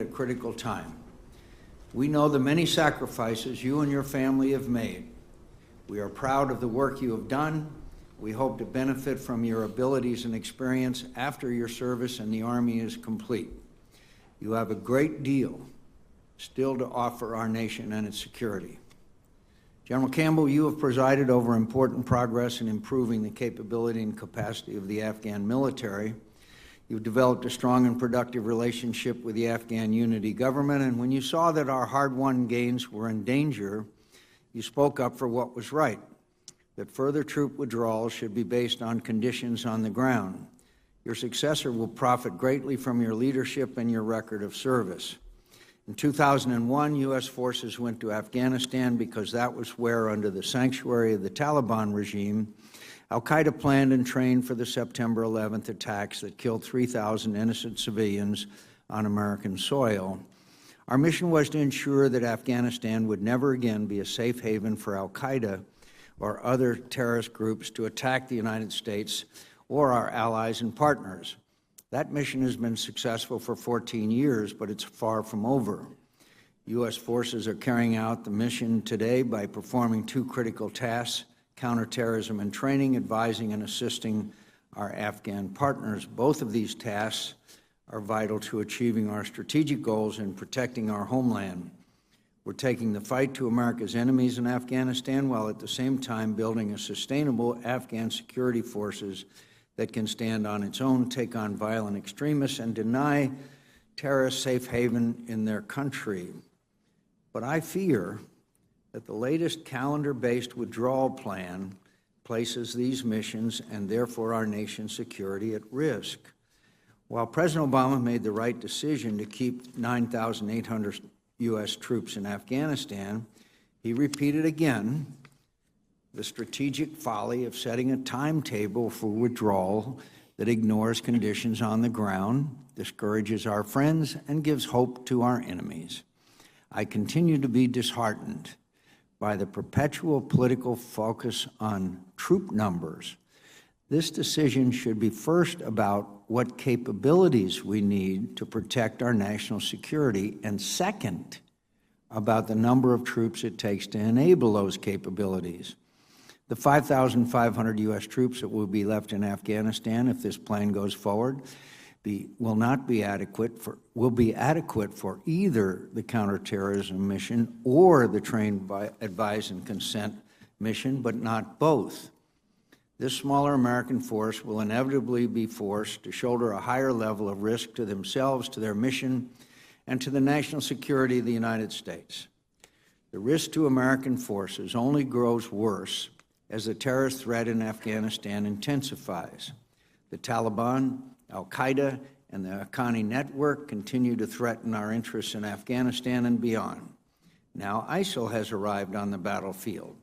at a critical time. We know the many sacrifices you and your family have made. We are proud of the work you have done. We hope to benefit from your abilities and experience after your service in the Army is complete. You have a great deal still to offer our nation and its security. General Campbell, you have presided over important progress in improving the capability and capacity of the Afghan military. You've developed a strong and productive relationship with the Afghan unity government, and when you saw that our hard-won gains were in danger, you spoke up for what was right, that further troop withdrawals should be based on conditions on the ground. Your successor will profit greatly from your leadership and your record of service. In 2001, U.S. forces went to Afghanistan because that was where, under the sanctuary of the Taliban regime, al-Qaeda planned and trained for the September 11th attacks that killed 3,000 innocent civilians on American soil. Our mission was to ensure that Afghanistan would never again be a safe haven for al-Qaeda or other terrorist groups to attack the United States or our allies and partners. That mission has been successful for 14 years, but it's far from over. U.S. forces are carrying out the mission today by performing two critical tasks: counterterrorism and training, advising and assisting our Afghan partners. Both of these tasks are vital to achieving our strategic goals and protecting our homeland. We're taking the fight to America's enemies in Afghanistan while at the same time building a sustainable Afghan security forces that can stand on its own, take on violent extremists, and deny terrorists safe haven in their country. But I fear that the latest calendar-based withdrawal plan places these missions and therefore our nation's security at risk. While President Obama made the right decision to keep 9,800 U.S. troops in Afghanistan, he repeated again the strategic folly of setting a timetable for withdrawal that ignores conditions on the ground, discourages our friends, and gives hope to our enemies. I continue to be disheartened by the perpetual political focus on troop numbers. This decision should be first about what capabilities we need to protect our national security, and second, about the number of troops it takes to enable those capabilities. The 5,500 U.S. troops that will be left in Afghanistan if this plan goes forward will be adequate for either the counterterrorism mission or the train, advise, and consent mission, but not both. This smaller American force will inevitably be forced to shoulder a higher level of risk to themselves, to their mission, and to the national security of the United States. The risk to American forces only grows worse as the terrorist threat in Afghanistan intensifies. The Taliban, al-Qaeda, and the Haqqani network continue to threaten our interests in Afghanistan and beyond. Now ISIL has arrived on the battlefield,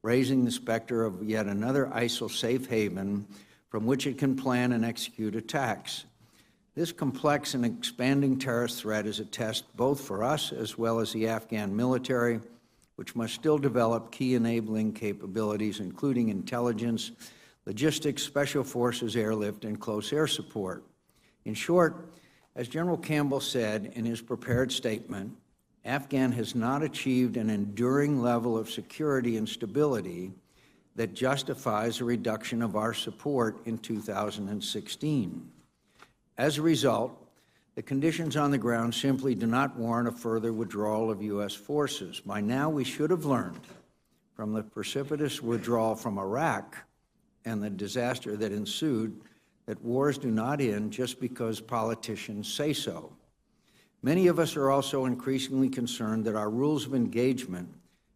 raising the specter of yet another ISIL safe haven from which it can plan and execute attacks. This complex and expanding terrorist threat is a test both for us as well as the Afghan military, which must still develop key enabling capabilities, including intelligence, logistics, special forces, airlift, and close air support. In short, as General Campbell said in his prepared statement, Afghan has not achieved an enduring level of security and stability that justifies a reduction of our support in 2016. As a result, the conditions on the ground simply do not warrant a further withdrawal of U.S. forces. By now, we should have learned from the precipitous withdrawal from Iraq and the disaster that ensued that wars do not end just because politicians say so. Many of us are also increasingly concerned that our rules of engagement,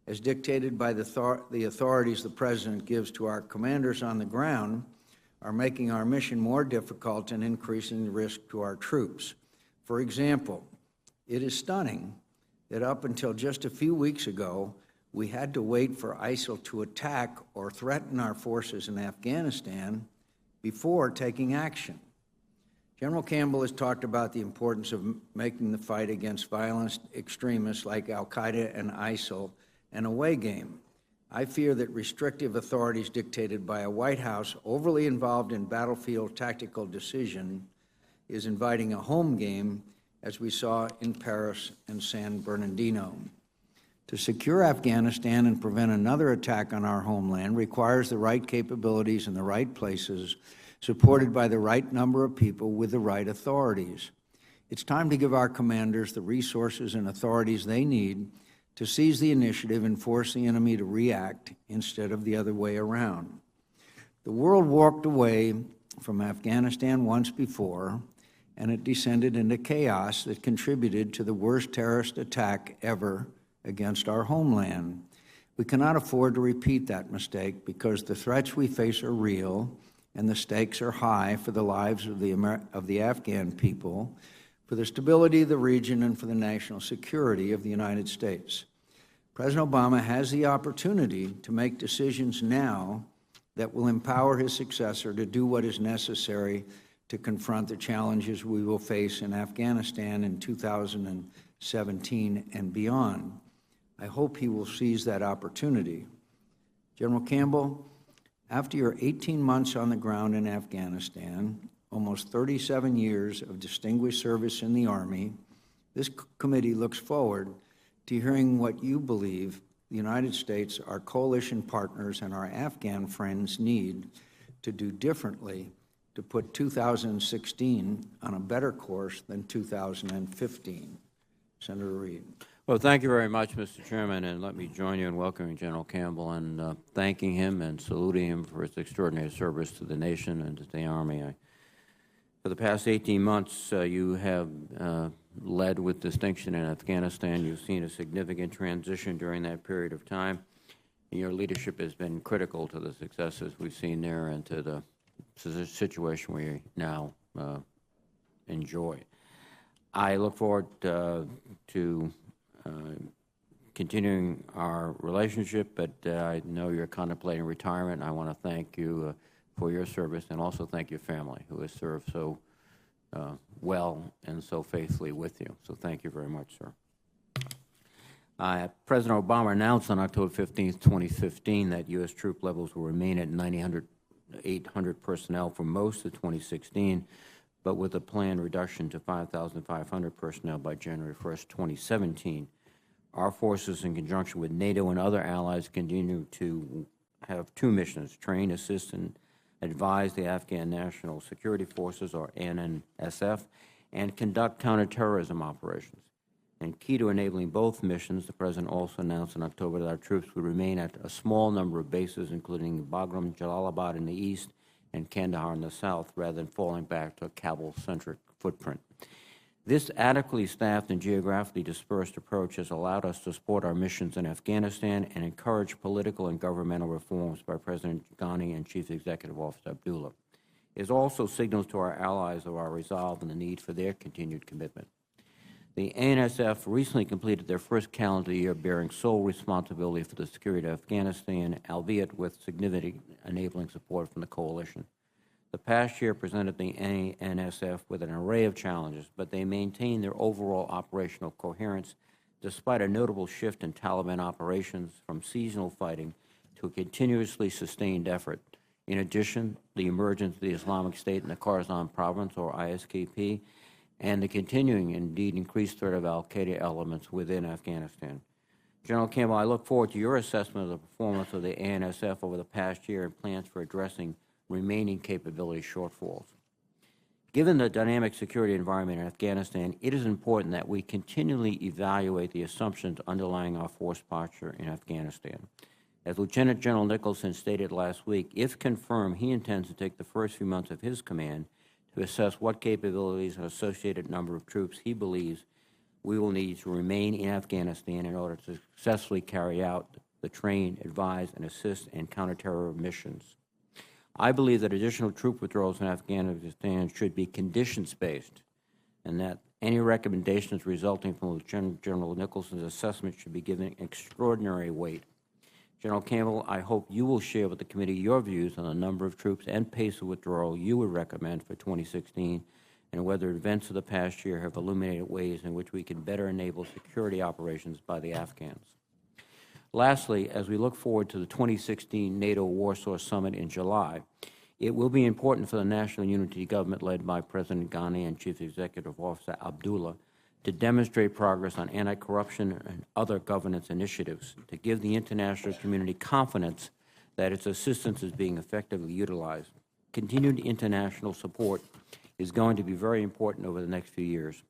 as dictated by the authorities the President gives to our commanders on the ground, are making our mission more difficult and increasing the risk to our troops. For example, it is stunning that up until just a few weeks ago, we had to wait for ISIL to attack or threaten our forces in Afghanistan before taking action. General Campbell has talked about the importance of making the fight against violent extremists like al-Qaeda and ISIL an away game. I fear that restrictive authorities dictated by a White House overly involved in battlefield tactical decision is inviting a home game as we saw in Paris and San Bernardino. To secure Afghanistan and prevent another attack on our homeland requires the right capabilities in the right places, supported by the right number of people with the right authorities. It's time to give our commanders the resources and authorities they need to seize the initiative and force the enemy to react instead of the other way around. The world walked away from Afghanistan once before, and it descended into chaos that contributed to the worst terrorist attack ever against our homeland. We cannot afford to repeat that mistake because the threats we face are real and the stakes are high for the lives of the Afghan people, for the stability of the region, and for the national security of the United States. President Obama has the opportunity to make decisions now that will empower his successor to do what is necessary to confront the challenges we will face in Afghanistan in 2017 and beyond. I hope he will seize that opportunity. General Campbell, after your 18 months on the ground in Afghanistan, almost 37 years of distinguished service in the Army, this committee looks forward to hearing what you believe the United States, our coalition partners, and our Afghan friends need to do differently to put 2016 on a better course than 2015. Senator Reid. Well, thank you very much, Mr. Chairman, and let me join you in welcoming General Campbell and thanking him and saluting him for his extraordinary service to the nation and to the Army. For the past 18 months, you have led with distinction in Afghanistan. You've seen a significant transition during that period of time, and your leadership has been critical to the successes we've seen there and to the situation we now enjoy. I look forward to continuing our relationship, but I know you're contemplating retirement. I want to thank you for your service and also thank your family who has served so well and so faithfully with you. So thank you very much, sir. President Obama announced on October 15, 2015 that U.S. troop levels will remain at 800 personnel for most of 2016, but with a planned reduction to 5,500 personnel by January 1st, 2017. Our forces, in conjunction with NATO and other allies, continue to have two missions: train, assist, and advise the Afghan National Security Forces, or NNSF, and conduct counterterrorism operations. And key to enabling both missions, the President also announced in October that our troops would remain at a small number of bases, including Bagram, Jalalabad in the east, and Kandahar in the south, rather than falling back to a Kabul-centric footprint. This adequately staffed and geographically dispersed approach has allowed us to support our missions in Afghanistan and encourage political and governmental reforms by President Ghani and Chief Executive Officer Abdullah. It also signals to our allies of our resolve and the need for their continued commitment. The ANSF recently completed their first calendar year bearing sole responsibility for the security of Afghanistan, albeit with significant enabling support from the coalition. The past year presented the ANSF with an array of challenges, but they maintained their overall operational coherence despite a notable shift in Taliban operations from seasonal fighting to a continuously sustained effort. In addition, the emergence of the Islamic State in the Khorasan province, or ISKP, and the continuing, indeed increased threat of al-Qaeda elements within Afghanistan. General Campbell, I look forward to your assessment of the performance of the ANSF over the past year and plans for addressing remaining capability shortfalls. Given the dynamic security environment in Afghanistan, it is important that we continually evaluate the assumptions underlying our force posture in Afghanistan. As Lieutenant General Nicholson stated last week, if confirmed, he intends to take the first few months of his command to assess what capabilities and associated number of troops he believes we will need to remain in Afghanistan in order to successfully carry out the train, advise, and assist in counterterror missions. I believe that additional troop withdrawals in Afghanistan should be conditions-based, and that any recommendations resulting from Lieutenant General Nicholson's assessment should be given extraordinary weight. General Campbell, I hope you will share with the committee your views on the number of troops and pace of withdrawal you would recommend for 2016, and whether events of the past year have illuminated ways in which we can better enable security operations by the Afghans. Lastly, as we look forward to the 2016 NATO Warsaw Summit in July, it will be important for the National Unity Government led by President Ghani and Chief Executive Officer Abdullah to demonstrate progress on anti-corruption and other governance initiatives, to give the international community confidence that its assistance is being effectively utilized. Continued international support is going to be very important over the next few years.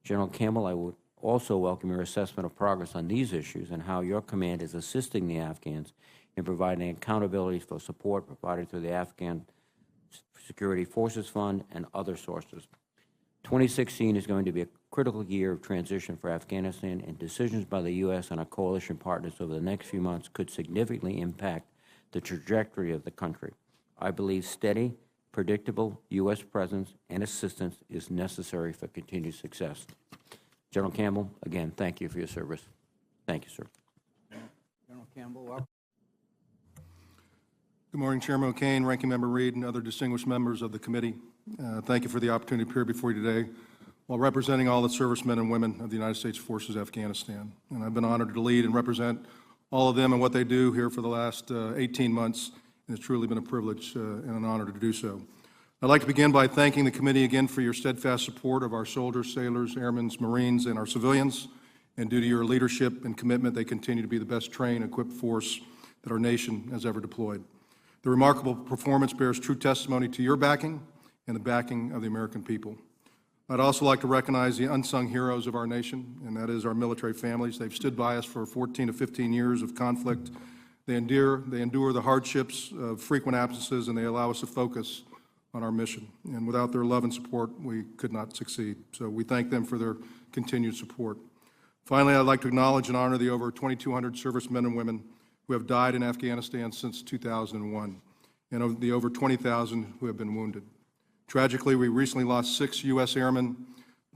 General Campbell, I would also welcome your assessment of progress on these issues and how your command is assisting the Afghans in providing accountability for support provided through the Afghan Security Forces Fund and other sources. 2016 is going to be a critical year of transition for Afghanistan, and decisions by the U.S. and our coalition partners over the next few months could significantly impact the trajectory of the country. I believe steady, predictable U.S. presence and assistance is necessary for continued success. General Campbell, again, thank you for your service. Thank you, sir. General Campbell, welcome. Good morning, Chairman O'Kane, Ranking Member Reed, and other distinguished members of the committee. Thank you for the opportunity to appear before you today while representing all the servicemen and women of the United States Forces-Afghanistan. And I've been honored to lead and represent all of them and what they do here for the last 18 months, and it's truly been a privilege and an honor to do so. I'd like to begin by thanking the committee again for your steadfast support of our soldiers, sailors, airmen, Marines, and our civilians. And due to your leadership and commitment, they continue to be the best trained, equipped force that our nation has ever deployed. The remarkable performance bears true testimony to your backing and the backing of the American people. I'd also like to recognize the unsung heroes of our nation, and that is our military families. They've stood by us for 14 to 15 years of conflict. They endure the hardships of frequent absences, and they allow us to focus on our mission. And without their love and support, we could not succeed. So we thank them for their continued support. Finally, I'd like to acknowledge and honor the over 2,200 servicemen and women who have died in Afghanistan since 2001, and of the over 20,000 who have been wounded. Tragically, we recently lost 6 U.S. airmen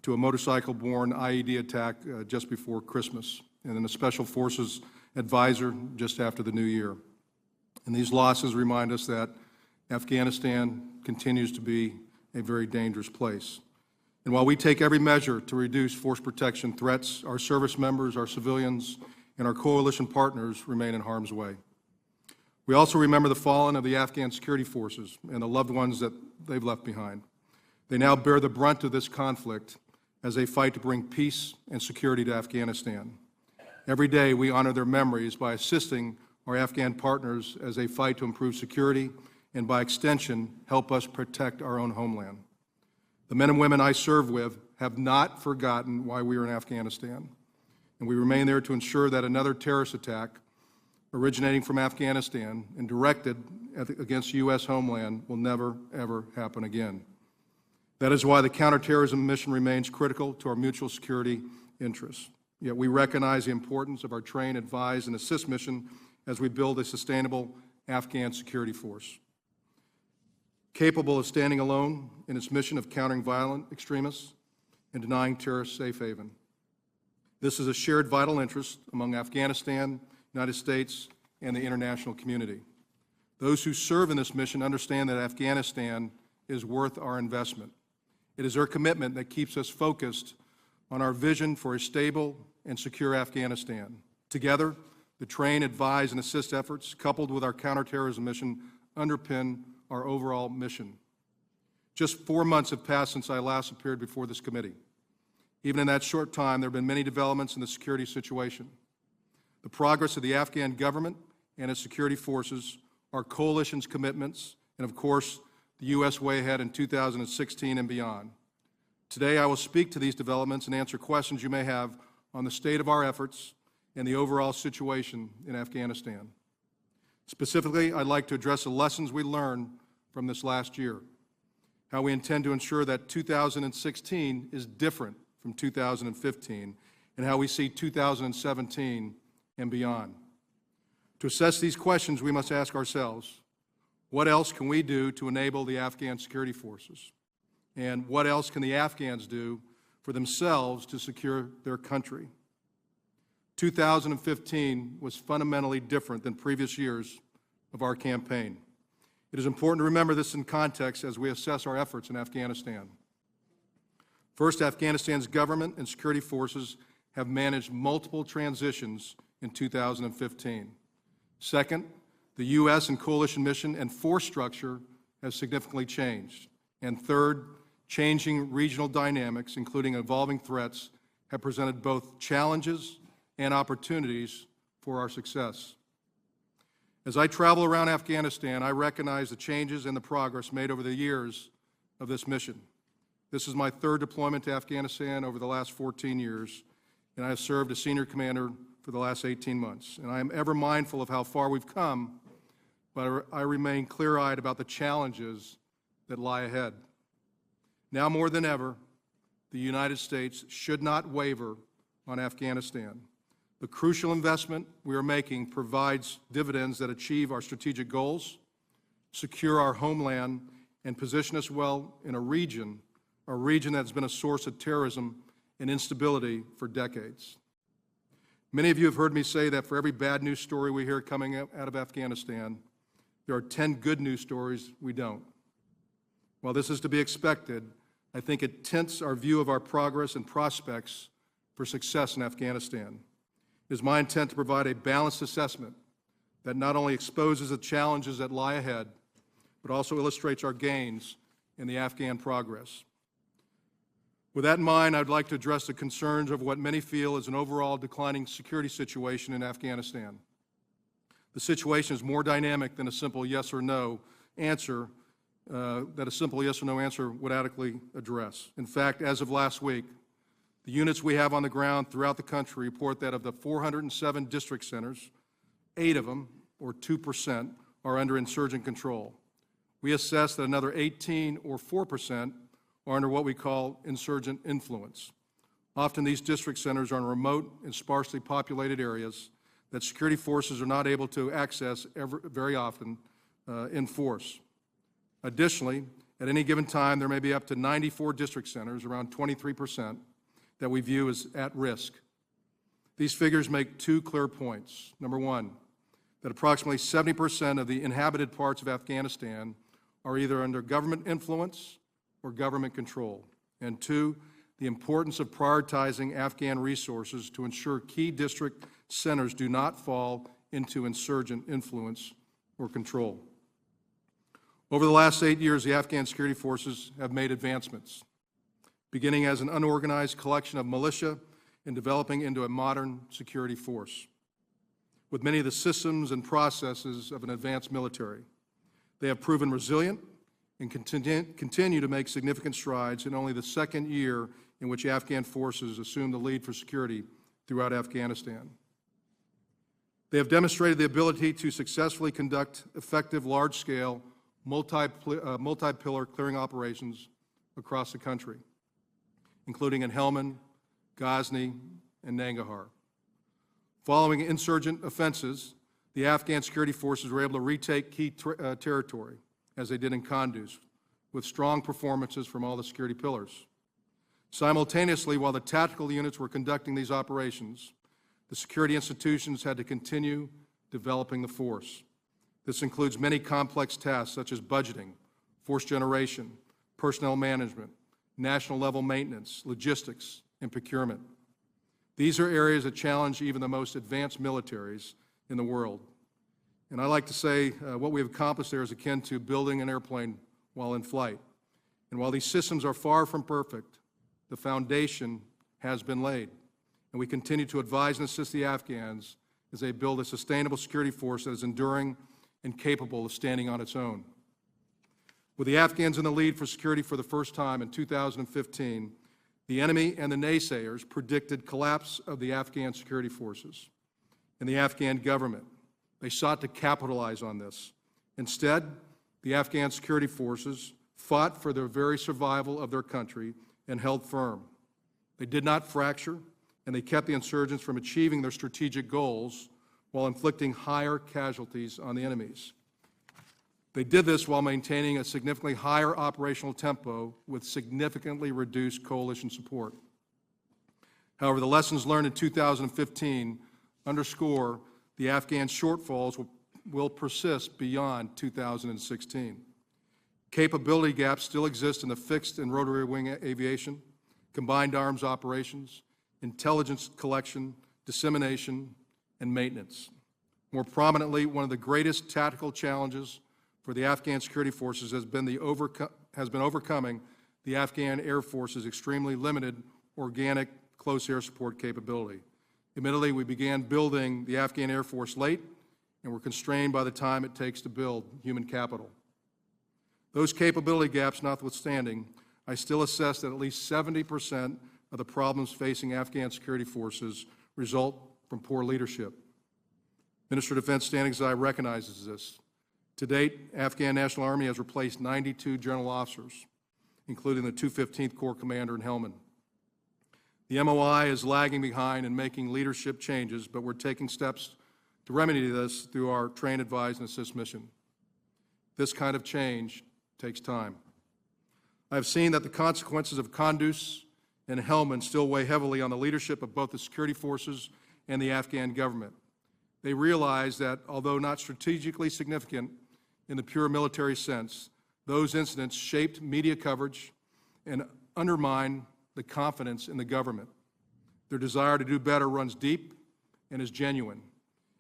to a motorcycle-borne IED attack just before Christmas, and then a Special Forces advisor just after the new year. And these losses remind us that Afghanistan continues to be a very dangerous place. And while we take every measure to reduce force protection threats, our service members, our civilians, and our coalition partners remain in harm's way. We also remember the fallen of the Afghan security forces and the loved ones that they've left behind. They now bear the brunt of this conflict as they fight to bring peace and security to Afghanistan. Every day we honor their memories by assisting our Afghan partners as they fight to improve security and, by extension, help us protect our own homeland. The men and women I serve with have not forgotten why we are in Afghanistan, and we remain there to ensure that another terrorist attack originating from Afghanistan and directed against U.S. homeland will never, ever happen again. That is why the counterterrorism mission remains critical to our mutual security interests. Yet we recognize the importance of our train, advise, and assist mission as we build a sustainable Afghan security force, capable of standing alone in its mission of countering violent extremists and denying terrorists safe haven. This is a shared vital interest among Afghanistan, United States, and the international community. Those who serve in this mission understand that Afghanistan is worth our investment. It is their commitment that keeps us focused on our vision for a stable and secure Afghanistan. Together, the train, advise, and assist efforts, coupled with our counterterrorism mission, underpin our overall mission. Just 4 months have passed since I last appeared before this committee. Even in that short time, there have been many developments in the security situation. The progress of the Afghan government and its security forces, our coalition's commitments, and of course, the U.S. way ahead in 2016 and beyond. Today, I will speak to these developments and answer questions you may have on the state of our efforts and the overall situation in Afghanistan. Specifically, I'd like to address the lessons we learned from this last year, how we intend to ensure that 2016 is different from 2015, and how we see 2017 and beyond. To assess these questions, we must ask ourselves, what else can we do to enable the Afghan security forces? And what else can the Afghans do for themselves to secure their country? 2015 was fundamentally different than previous years of our campaign. It is important to remember this in context as we assess our efforts in Afghanistan. First, Afghanistan's government and security forces have managed multiple transitions in 2015. Second, the U.S. and coalition mission and force structure has significantly changed. And third, changing regional dynamics, including evolving threats, have presented both challenges and opportunities for our success. As I travel around Afghanistan, I recognize the changes and the progress made over the years of this mission. This is my third deployment to Afghanistan over the last 14 years, and I have served as senior commander for the last 18 months. And I am ever mindful of how far we've come, but I remain clear-eyed about the challenges that lie ahead. Now more than ever, the United States should not waver on Afghanistan. The crucial investment we are making provides dividends that achieve our strategic goals, secure our homeland, and position us well in a region that's been a source of terrorism and instability for decades. Many of you have heard me say that for every bad news story we hear coming out of Afghanistan, there are 10 good news stories we don't. While this is to be expected, I think it tints our view of our progress and prospects for success in Afghanistan. It is my intent to provide a balanced assessment that not only exposes the challenges that lie ahead, but also illustrates our gains in the Afghan progress. With that in mind, I'd like to address the concerns of what many feel is an overall declining security situation in Afghanistan. The situation is more dynamic than a simple yes or no answer would adequately address. In fact, as of last week, the units we have on the ground throughout the country report that of the 407 district centers, 8 of them, or 2%, are under insurgent control. We assess that another 18, or 4%, are under what we call insurgent influence. Often these district centers are in remote and sparsely populated areas that security forces are not able to access very often in force. Additionally, at any given time, there may be up to 94 district centers, around 23%, that we view as at risk. These figures make 2 clear points. Number one, that approximately 70% of the inhabited parts of Afghanistan are either under government influence or government control. And 2, the importance of prioritizing Afghan resources to ensure key district centers do not fall into insurgent influence or control. Over the last 8 years, the Afghan security forces have made advancements, beginning as an unorganized collection of militia and developing into a modern security force, with many of the systems and processes of an advanced military. They have proven resilient and continue to make significant strides in only the second year in which Afghan forces assumed the lead for security throughout Afghanistan. They have demonstrated the ability to successfully conduct effective, large-scale, multi-pillar clearing operations across the country, including in Helmand, Ghazni, and Nangarhar. Following insurgent offenses, the Afghan security forces were able to retake key territory, as they did in Kunduz, with strong performances from all the security pillars. Simultaneously, while the tactical units were conducting these operations, the security institutions had to continue developing the force. This includes many complex tasks such as budgeting, force generation, personnel management, national-level maintenance, logistics, and procurement. These are areas that challenge even the most advanced militaries in the world. And I like to say what we have accomplished there is akin to building an airplane while in flight. And while these systems are far from perfect, the foundation has been laid. And we continue to advise and assist the Afghans as they build a sustainable security force that is enduring and capable of standing on its own. With the Afghans in the lead for security for the first time in 2015, the enemy and the naysayers predicted collapse of the Afghan security forces and the Afghan government. They sought to capitalize on this. Instead, the Afghan security forces fought for the very survival of their country and held firm. They did not fracture, and they kept the insurgents from achieving their strategic goals while inflicting higher casualties on the enemies. They did this while maintaining a significantly higher operational tempo with significantly reduced coalition support. However, the lessons learned in 2015 underscore the Afghan shortfalls will persist beyond 2016. Capability gaps still exist in the fixed and rotary wing aviation, combined arms operations, intelligence collection, dissemination, and maintenance. More prominently, one of the greatest tactical challenges for the Afghan security forces has been overcoming the Afghan Air Force's extremely limited organic close air support capability. Admittedly, we began building the Afghan Air Force late, and we're constrained by the time it takes to build human capital. Those capability gaps notwithstanding, I still assess that at least 70% of the problems facing Afghan security forces result from poor leadership. Minister of Defense Standing Zai recognizes this. To date, Afghan National Army has replaced 92 general officers, including the 215th Corps Commander in Helmand. The MOI is lagging behind in making leadership changes, but we're taking steps to remedy this through our Train, Advise, and Assist mission. This kind of change takes time. I've seen that the consequences of Kunduz and Helmand still weigh heavily on the leadership of both the security forces and the Afghan government. They realize that, although not strategically significant in the pure military sense, those incidents shaped media coverage and undermined the confidence in the government. Their desire to do better runs deep and is genuine.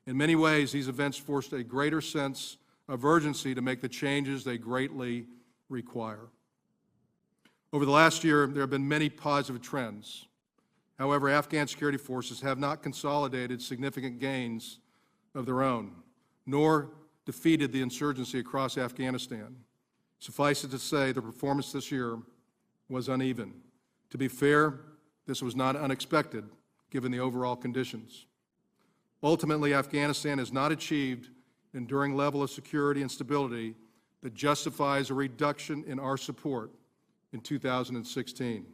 In many ways, these events forced a greater sense of urgency to make the changes they greatly require. Over the last year, there have been many positive trends. However, Afghan security forces have not consolidated significant gains of their own, nor defeated the insurgency across Afghanistan. Suffice it to say, the performance this year was uneven. To be fair, this was not unexpected, given the overall conditions. Ultimately, Afghanistan has not achieved an enduring level of security and stability that justifies a reduction in our support in 2016.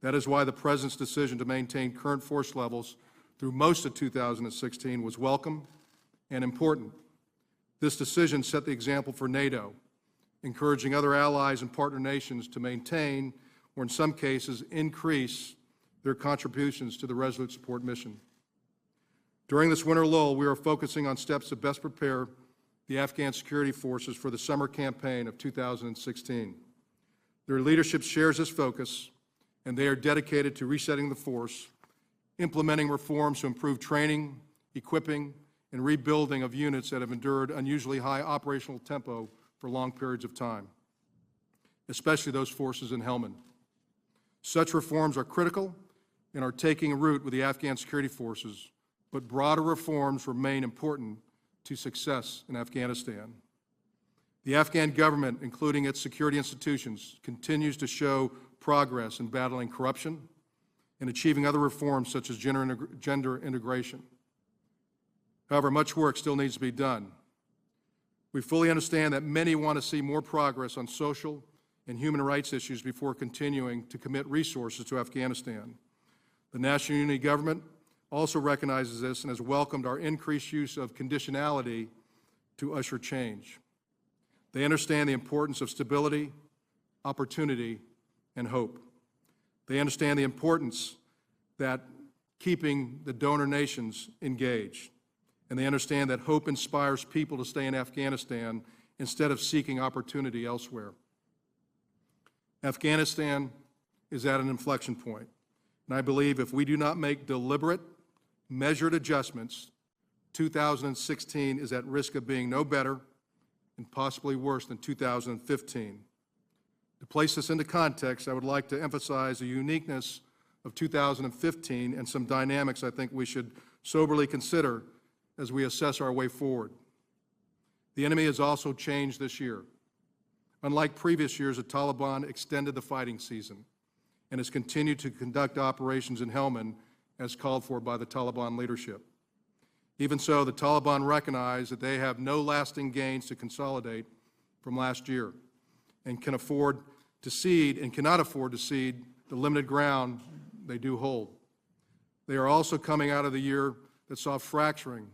That is why the President's decision to maintain current force levels through most of 2016 was welcome and important. This decision set the example for NATO, encouraging other allies and partner nations to maintain, or in some cases, increase their contributions to the Resolute Support mission. During this winter lull, we are focusing on steps to best prepare the Afghan security forces for the summer campaign of 2016. Their leadership shares this focus, and they are dedicated to resetting the force, implementing reforms to improve training, equipping, and rebuilding of units that have endured unusually high operational tempo for long periods of time, especially those forces in Helmand. Such reforms are critical and are taking root with the Afghan security forces, but broader reforms remain important to success in Afghanistan. The Afghan government, including its security institutions, continues to show progress in battling corruption and achieving other reforms such as gender integration. However, much work still needs to be done. We fully understand that many want to see more progress on social and human rights issues before continuing to commit resources to Afghanistan. The National Unity Government also recognizes this and has welcomed our increased use of conditionality to usher change. They understand the importance of stability, opportunity, and hope. They understand the importance that keeping the donor nations engaged. And they understand that hope inspires people to stay in Afghanistan instead of seeking opportunity elsewhere. Afghanistan is at an inflection point, and I believe if we do not make deliberate, measured adjustments, 2016 is at risk of being no better and possibly worse than 2015. To place this into context, I would like to emphasize the uniqueness of 2015 and some dynamics I think we should soberly consider as we assess our way forward. The enemy has also changed this year. Unlike previous years, the Taliban extended the fighting season and has continued to conduct operations in Helmand as called for by the Taliban leadership. Even so, the Taliban recognize that they have no lasting gains to consolidate from last year and cannot afford to cede the limited ground they do hold. They are also coming out of the year that saw fracturing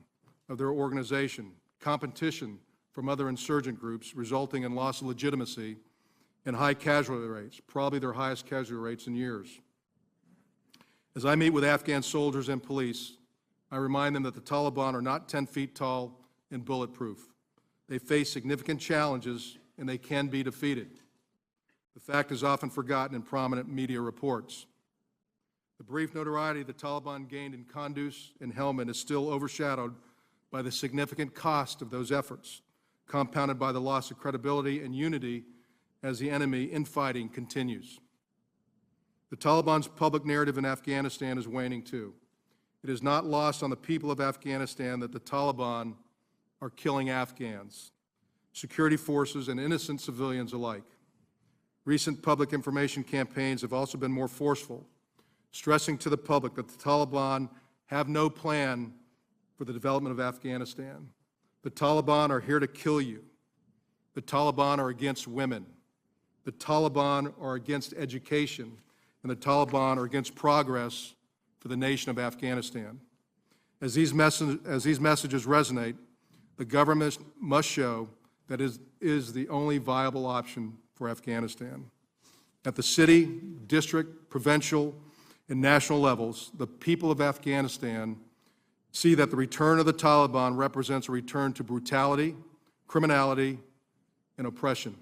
of their organization, competition from other insurgent groups, resulting in loss of legitimacy and high casualty rates, probably their highest casualty rates in years. As I meet with Afghan soldiers and police, I remind them that the Taliban are not 10 feet tall and bulletproof. They face significant challenges and they can be defeated. The fact is often forgotten in prominent media reports. The brief notoriety the Taliban gained in Kunduz and Helmand is still overshadowed by the significant cost of those efforts, compounded by the loss of credibility and unity as the enemy infighting continues. The Taliban's public narrative in Afghanistan is waning too. It is not lost on the people of Afghanistan that the Taliban are killing Afghans, security forces, and innocent civilians alike. Recent public information campaigns have also been more forceful, stressing to the public that the Taliban have no plan for the development of Afghanistan. The Taliban are here to kill you. The Taliban are against women. The Taliban are against education. And the Taliban are against progress for the nation of Afghanistan. As these messages resonate, the government must show that it is the only viable option for Afghanistan. At the city, district, provincial, and national levels, the people of Afghanistan see that the return of the Taliban represents a return to brutality, criminality, and oppression.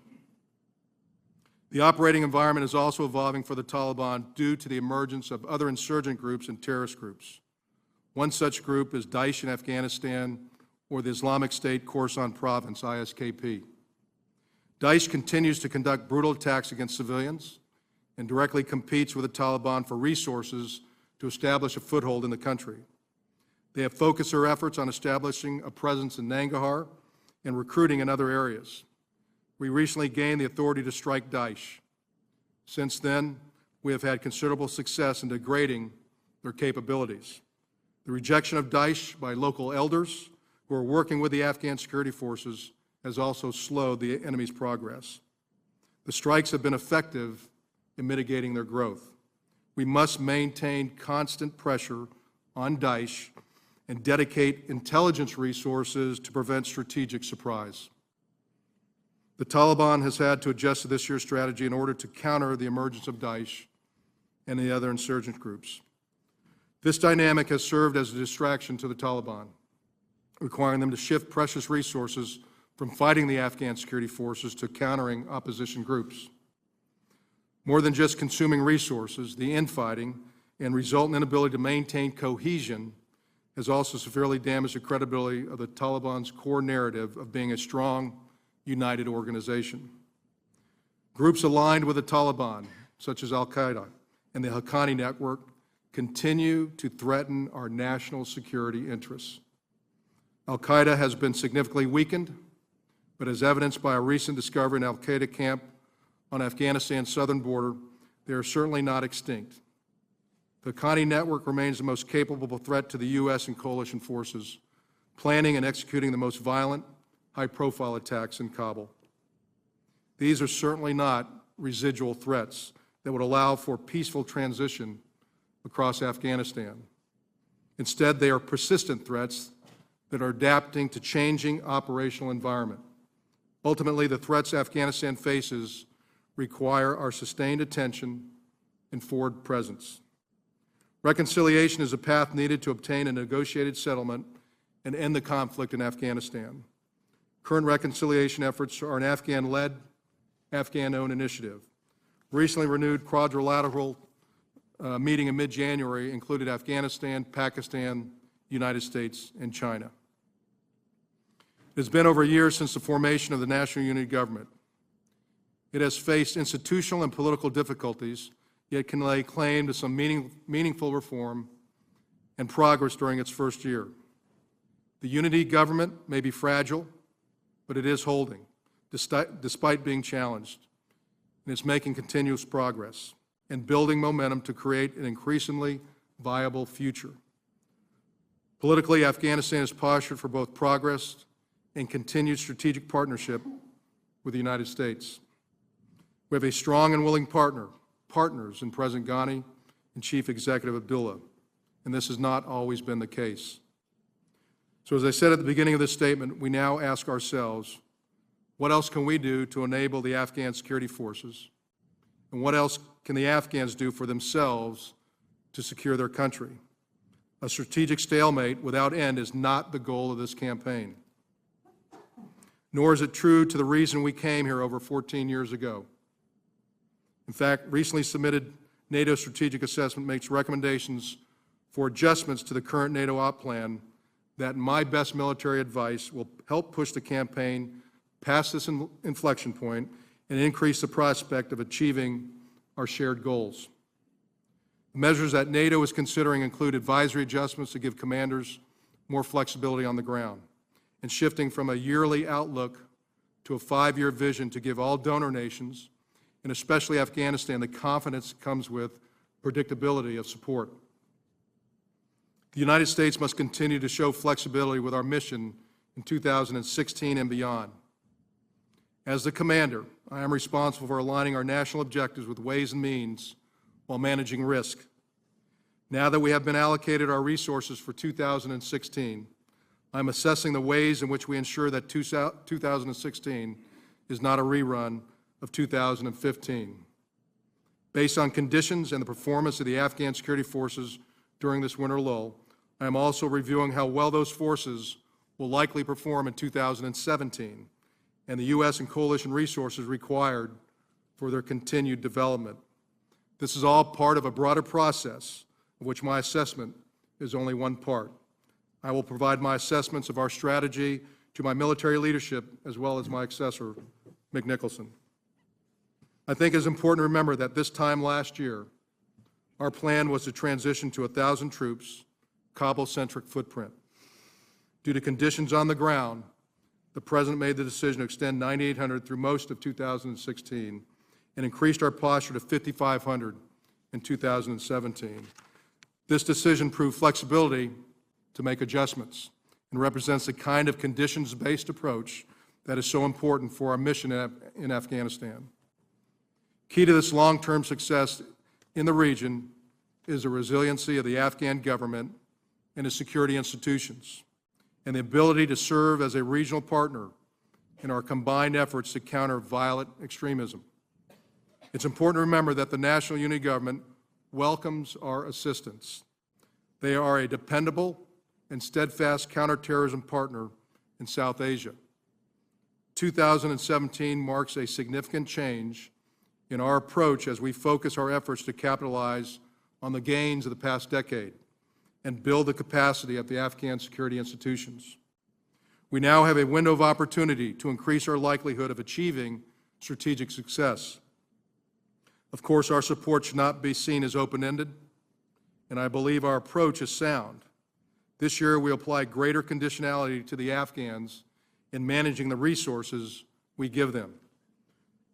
The operating environment is also evolving for the Taliban due to the emergence of other insurgent groups and terrorist groups. One such group is Daesh in Afghanistan, or the Islamic State Khorasan Province, ISKP. Daesh continues to conduct brutal attacks against civilians and directly competes with the Taliban for resources to establish a foothold in the country. They have focused their efforts on establishing a presence in Nangarhar and recruiting in other areas. We recently gained the authority to strike Daesh. Since then, we have had considerable success in degrading their capabilities. The rejection of Daesh by local elders who are working with the Afghan security forces has also slowed the enemy's progress. The strikes have been effective in mitigating their growth. We must maintain constant pressure on Daesh and dedicate intelligence resources to prevent strategic surprise. The Taliban has had to adjust to this year's strategy in order to counter the emergence of Daesh and the other insurgent groups. This dynamic has served as a distraction to the Taliban, requiring them to shift precious resources from fighting the Afghan security forces to countering opposition groups. More than just consuming resources, the infighting and resultant inability to maintain cohesion has also severely damaged the credibility of the Taliban's core narrative of being a strong, united organization. Groups aligned with the Taliban, such as Al-Qaeda and the Haqqani network, continue to threaten our national security interests. Al-Qaeda has been significantly weakened, but as evidenced by a recent discovery in Al-Qaeda camp on Afghanistan's southern border, they are certainly not extinct. The Haqqani network remains the most capable threat to the U.S. and coalition forces, planning and executing the most violent, high-profile attacks in Kabul. These are certainly not residual threats that would allow for peaceful transition across Afghanistan. Instead, they are persistent threats that are adapting to changing operational environment. Ultimately, the threats Afghanistan faces require our sustained attention and forward presence. Reconciliation is a path needed to obtain a negotiated settlement and end the conflict in Afghanistan. Current reconciliation efforts are an Afghan-led, Afghan-owned initiative. Recently renewed quadrilateral meeting in mid-January included Afghanistan, Pakistan, United States, and China. It has been over a year since the formation of the National Unity Government. It has faced institutional and political difficulties, yet can lay claim to some meaningful reform and progress during its first year. The Unity Government may be fragile, but it is holding, despite being challenged, and it's making continuous progress and building momentum to create an increasingly viable future. Politically, Afghanistan is postured for both progress and continued strategic partnership with the United States. We have a strong and willing partners in President Ghani and Chief Executive Abdullah, and this has not always been the case. So as I said at the beginning of this statement, we now ask ourselves, what else can we do to enable the Afghan security forces? And what else can the Afghans do for themselves to secure their country? A strategic stalemate without end is not the goal of this campaign, nor is it true to the reason we came here over 14 years ago. In fact, recently submitted NATO strategic assessment makes recommendations for adjustments to the current NATO op plan that, in my best military advice, will help push the campaign past this inflection point and increase the prospect of achieving our shared goals. Measures that NATO is considering include advisory adjustments to give commanders more flexibility on the ground, and shifting from a yearly outlook to a 5-year vision to give all donor nations, and especially Afghanistan, the confidence that comes with predictability of support. The United States must continue to show flexibility with our mission in 2016 and beyond. As the commander, I am responsible for aligning our national objectives with ways and means while managing risk. Now that we have been allocated our resources for 2016, I'm assessing the ways in which we ensure that 2016 is not a rerun of 2015. Based on conditions and the performance of the Afghan security forces during this winter lull, I am also reviewing how well those forces will likely perform in 2017 and the U.S. and coalition resources required for their continued development. This is all part of a broader process, of which my assessment is only one part. I will provide my assessments of our strategy to my military leadership as well as my successor, Mick Nicholson. I think it's important to remember that this time last year, our plan was to transition to 1,000 troops, Kabul-centric footprint. Due to conditions on the ground, the President made the decision to extend 9,800 through most of 2016 and increased our posture to 5,500 in 2017. This decision proved flexibility to make adjustments and represents the kind of conditions-based approach that is so important for our mission in Afghanistan. Key to this long-term success in the region is the resiliency of the Afghan government and its security institutions, and the ability to serve as a regional partner in our combined efforts to counter violent extremism. It's important to remember that the National Unity Government welcomes our assistance. They are a dependable and steadfast counterterrorism partner in South Asia. 2017 marks a significant change in our approach as we focus our efforts to capitalize on the gains of the past decade and build the capacity of the Afghan security institutions. We now have a window of opportunity to increase our likelihood of achieving strategic success. Of course, our support should not be seen as open-ended, and I believe our approach is sound. This year, we apply greater conditionality to the Afghans in managing the resources we give them.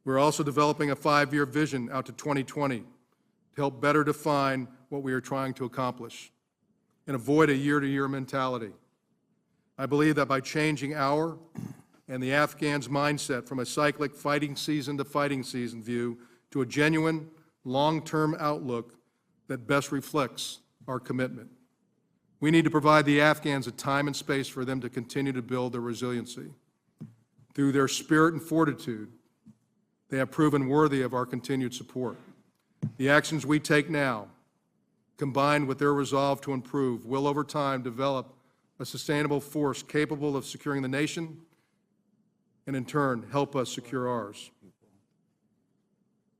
We're also developing a 5-year vision out to 2020 to help better define what we are trying to accomplish and avoid a year-to-year mentality. I believe that by changing our and the Afghans' mindset from a cyclic fighting season to fighting season view to a genuine, long-term outlook that best reflects our commitment. We need to provide the Afghans a time and space for them to continue to build their resiliency. Through their spirit and fortitude, they have proven worthy of our continued support. The actions we take now, combined with their resolve to improve, will over time develop a sustainable force capable of securing the nation and in turn help us secure ours.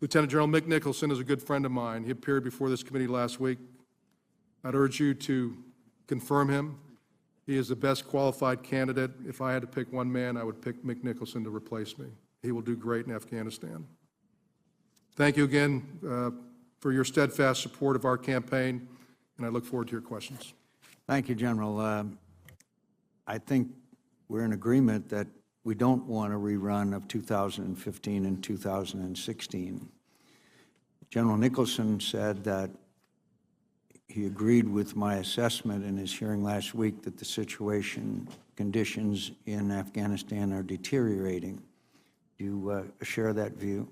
Lieutenant General Mick Nicholson is a good friend of mine. He appeared before this committee last week. I'd urge you to confirm him. He is the best qualified candidate. If I had to pick one man, I would pick Mick Nicholson to replace me. He will do great in Afghanistan. Thank you again for your steadfast support of our campaign, and I look forward to your questions. Thank you, General. I think we're in agreement that we don't want a rerun of 2015 and 2016. General Nicholson said that he agreed with my assessment in his hearing last week that the conditions in Afghanistan are deteriorating. Do you share that view?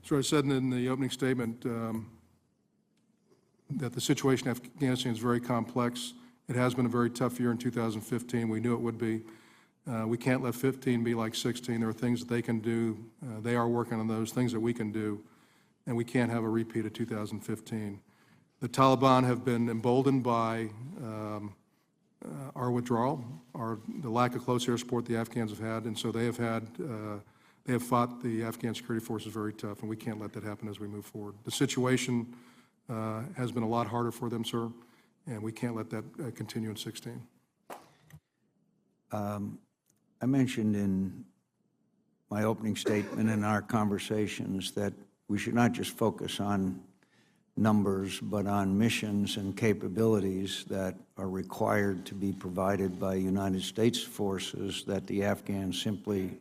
So I said in the opening statement that the situation in Afghanistan is very complex. It has been a very tough year in 2015. We knew it would be. We can't let 15 be like 16. There are things that they can do. They are working on those things that we can do, and we can't have a repeat of 2015. The Taliban have been emboldened by our withdrawal, the lack of close air support the Afghans have had, and so they have fought the Afghan security forces very tough, and we can't let that happen as we move forward. The situation has been a lot harder for them, sir, and we can't let that continue in 16. I mentioned in my opening statement in our conversations that we should not just focus on numbers, but on missions and capabilities that are required to be provided by United States forces that the Afghans simply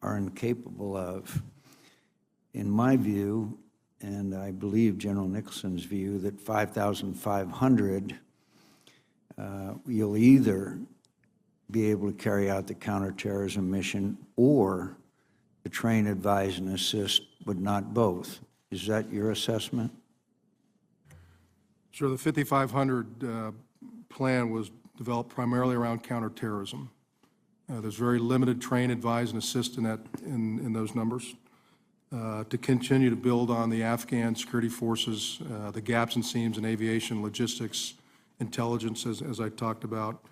are incapable of. In my view, and I believe General Nicholson's view, that 5,500, you'll either be able to carry out the counterterrorism mission or the train, advise, and assist, but not both. Is that your assessment? Sure, the 5,500 plan was developed primarily around counterterrorism. There's very limited train, advise, and assist in those numbers. To continue to build on the Afghan security forces, the gaps and seams in aviation, logistics, intelligence, as I talked about,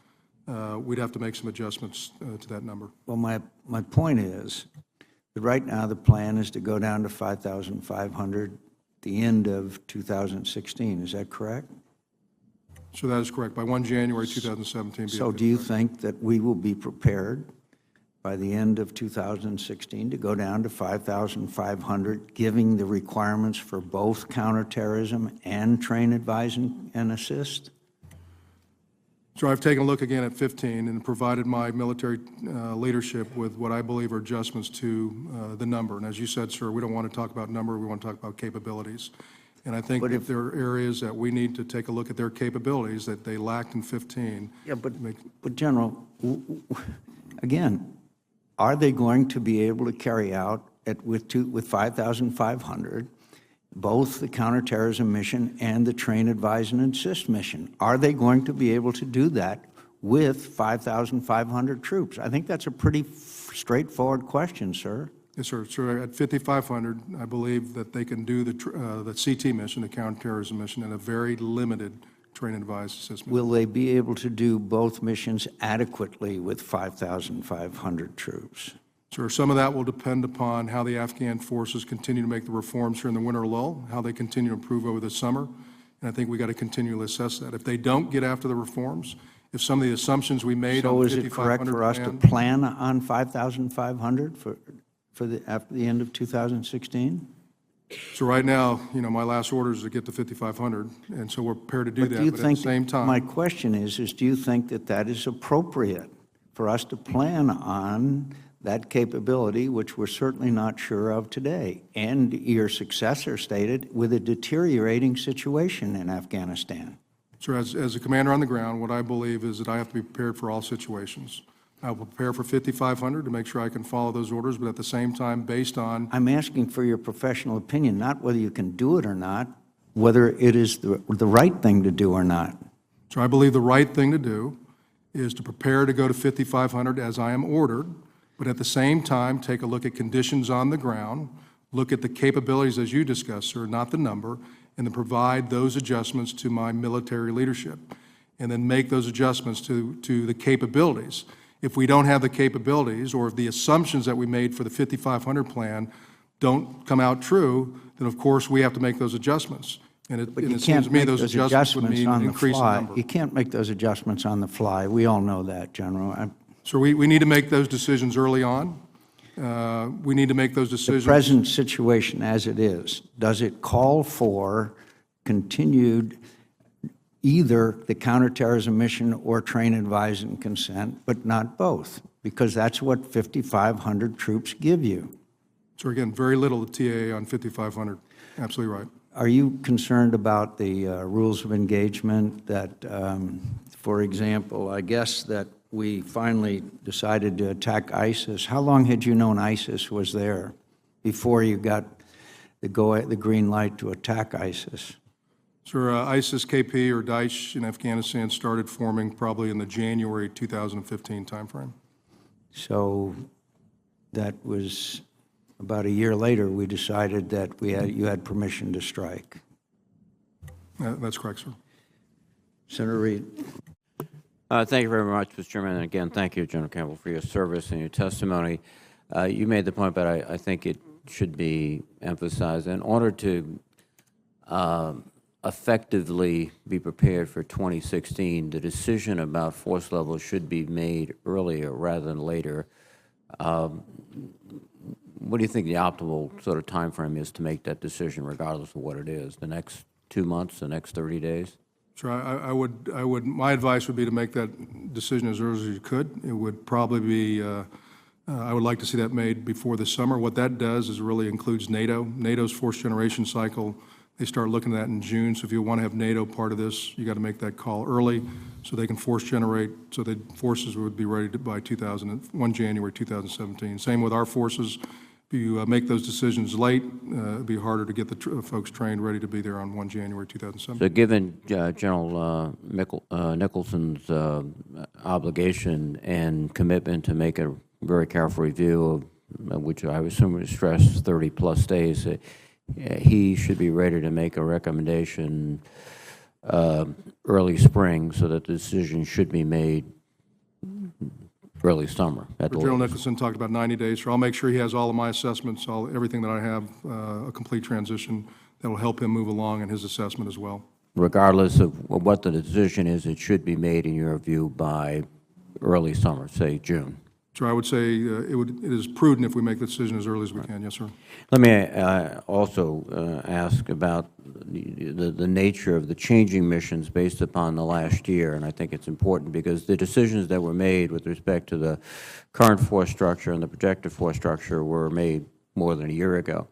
we'd have to make some adjustments to that number. Well, my point is that right now the plan is to go down to 5,500 at the end of 2016. Is that correct? So that is correct. By 1 January 2017. So do you think that we will be prepared by the end of 2016 to go down to 5,500, giving the requirements for both counterterrorism and train, advise, and assist? So I've taken a look again at 15 and provided my military leadership with what I believe are adjustments to the number. And as you said, sir, we don't want to talk about number, we want to talk about capabilities. And I think if there are areas that we need to take a look at their capabilities that they lacked in 15. Yeah, but General, again, are they going to be able to carry out with 5,500 both the counterterrorism mission and the train, advise, and assist mission? Are they going to be able to do that with 5,500 troops? I think that's a pretty straightforward question, sir. Yes, sir. So at 5,500, I believe that they can do the CT mission, the counterterrorism mission, and a very limited train, advise, assist mission. Will they be able to do both missions adequately with 5,500 troops? Sir, some of that will depend upon how the Afghan forces continue to make the reforms here in the winter lull, how they continue to improve over the summer, and I think we got to continually assess that. If they don't get after the reforms, if some of the assumptions we made on the 5,500 So is it correct for us to plan on 5,500 after the end of 2016? So right now, my last order is to get to 5,500, and so we're prepared to do that, but at the same time. My question is do you think that that is appropriate for us to plan on that capability, which we're certainly not sure of today, and your successor stated, with a deteriorating situation in Afghanistan? Sir, as a commander on the ground, what I believe is that I have to be prepared for all situations. I will prepare for 5,500 to make sure I can follow those orders, but at the same time, based on... I'm asking for your professional opinion, not whether you can do it or not, whether it is the right thing to do or not. So I believe the right thing to do is to prepare to go to 5,500 as I am ordered, but at the same time, take a look at conditions on the ground, look at the capabilities as you discussed, sir, not the number, and then provide those adjustments to my military leadership, and then make those adjustments to the capabilities. If we don't have the capabilities, or if the assumptions that we made for the 5,500 plan don't come out true, then of course we have to make those adjustments. And it seems to me those adjustments would mean an increase in number. You can't make those adjustments on the fly. We all know that, General. So we need to make those decisions early on. We need to make those decisions. The present situation as it is, does it call for continued either the counterterrorism mission or train, advise, and consent, but not both? Because that's what 5,500 troops give you. So again, very little TA on 5,500. Absolutely right. Are you concerned about the rules of engagement that, for example, I guess that we finally decided to attack ISIS. How long had you known ISIS was there before you got the green light to attack ISIS? Sir, ISIS-KP or Daesh in Afghanistan started forming probably in the January 2015 timeframe. So that was about a year later we decided that you had permission to strike. That's correct, sir. Senator Reid. Thank you very much, Mr. Chairman. And again, thank you, General Campbell, for your service and your testimony. You made the point, but I think it should be emphasized. In order to effectively be prepared for 2016, the decision about force levels should be made earlier rather than later. what do you think the optimal sort of time frame is to make that decision, regardless of what it is? The next 2 months, the next 30 days? Sure, I would, my advice would be to make that decision as early as you could. It would probably be, I would like to see that made before the summer. What that does is really includes NATO. NATO's fourth generation cycle, they start looking at that in June. So if you want to have NATO part of this, you got to make that call early so they can force generate, so the forces would be ready by 1 January 2017. Same with our forces. If you make those decisions late, it'd be harder to get the folks trained ready to be there on 1 January 2017. So given General Nicholson's obligation and commitment to make a very careful review of, which I would assume would stress 30-plus days, he should be ready to make a recommendation early spring so that the decision should be made early summer. General Nicholson talked about 90 days, so I'll make sure he has all of my assessments, everything that I have, a complete transition that will help him move along in his assessment as well. Regardless of what the decision is, it should be made, in your view, by early summer, say June. So I would say it is prudent if we make the decision as early as we can. Yes, sir. Let me also ask about the nature of the changing missions based upon the last year, and I think it's important because the decisions that were made with respect to the current force structure and the projected force structure were made more than a year ago.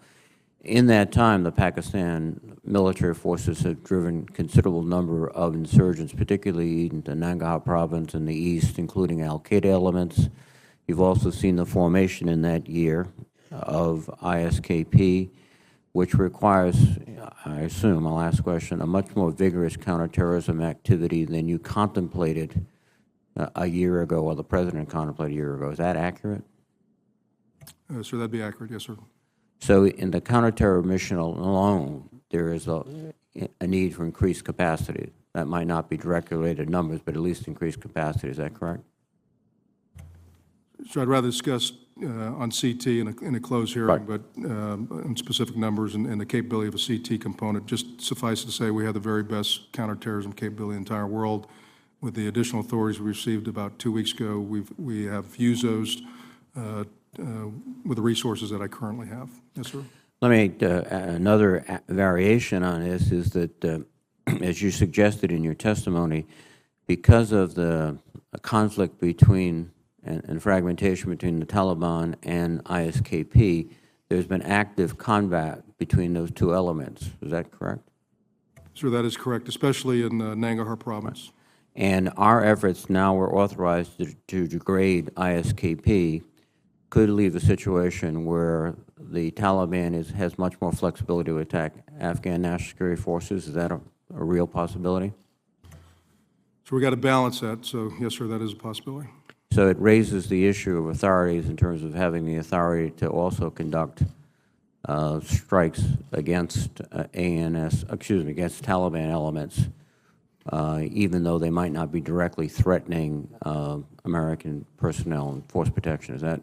In that time, the Pakistan military forces have driven a considerable number of insurgents, particularly into Nangarhar province in the east, including al-Qaeda elements. You've also seen the formation in that year of ISKP, which requires, I assume, I'll ask a question, a much more vigorous counterterrorism activity than you contemplated a year ago, or the President contemplated a year ago. Is that accurate? Sir, that'd be accurate. Yes, sir. So in the counterterror mission alone, there is a need for increased capacity. That might not be directly related to numbers, but at least increased capacity. Is that correct? So I'd rather discuss on CT in a closed hearing, Right. but on specific numbers and the capability of a CT component. Just suffice to say we have the very best counterterrorism capability in the entire world. With the additional authorities we received about 2 weeks ago, we have used those with the resources that I currently have. Yes, sir. Let me, another variation on this is that, as you suggested in your testimony, because of the conflict between and fragmentation between the Taliban and ISKP, there's been active combat between those two elements. Is that correct? Sir, that is correct, especially in Nangarhar province. And our efforts now are authorized to degrade ISKP could leave a situation where the Taliban has much more flexibility to attack Afghan national security forces. Is that a real possibility? So we got to balance that. So yes, sir, that is a possibility. So it raises the issue of authorities in terms of having the authority to also conduct strikes against against Taliban elements, even though they might not be directly threatening American personnel and force protection. Is that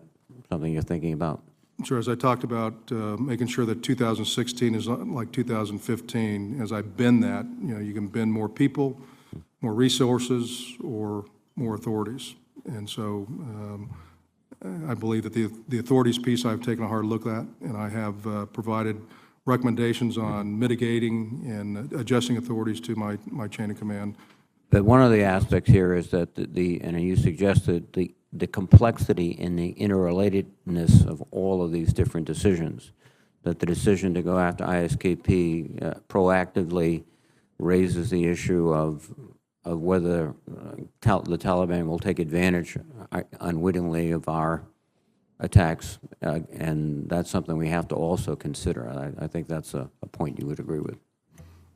something you're thinking about? Sure. As I talked about, making sure that 2016 is not like 2015. As I bend that, you can bend more people, more resources, or more authorities. And so I believe that the authorities piece I've taken a hard look at, and I have provided recommendations on mitigating and adjusting authorities to my chain of command. But one of the aspects here is that and you suggested the complexity and the interrelatedness of all of these different decisions, that the decision to go after ISKP proactively raises the issue of whether the Taliban will take advantage unwittingly of our attacks, and that's something we have to also consider. I think that's a point you would agree with.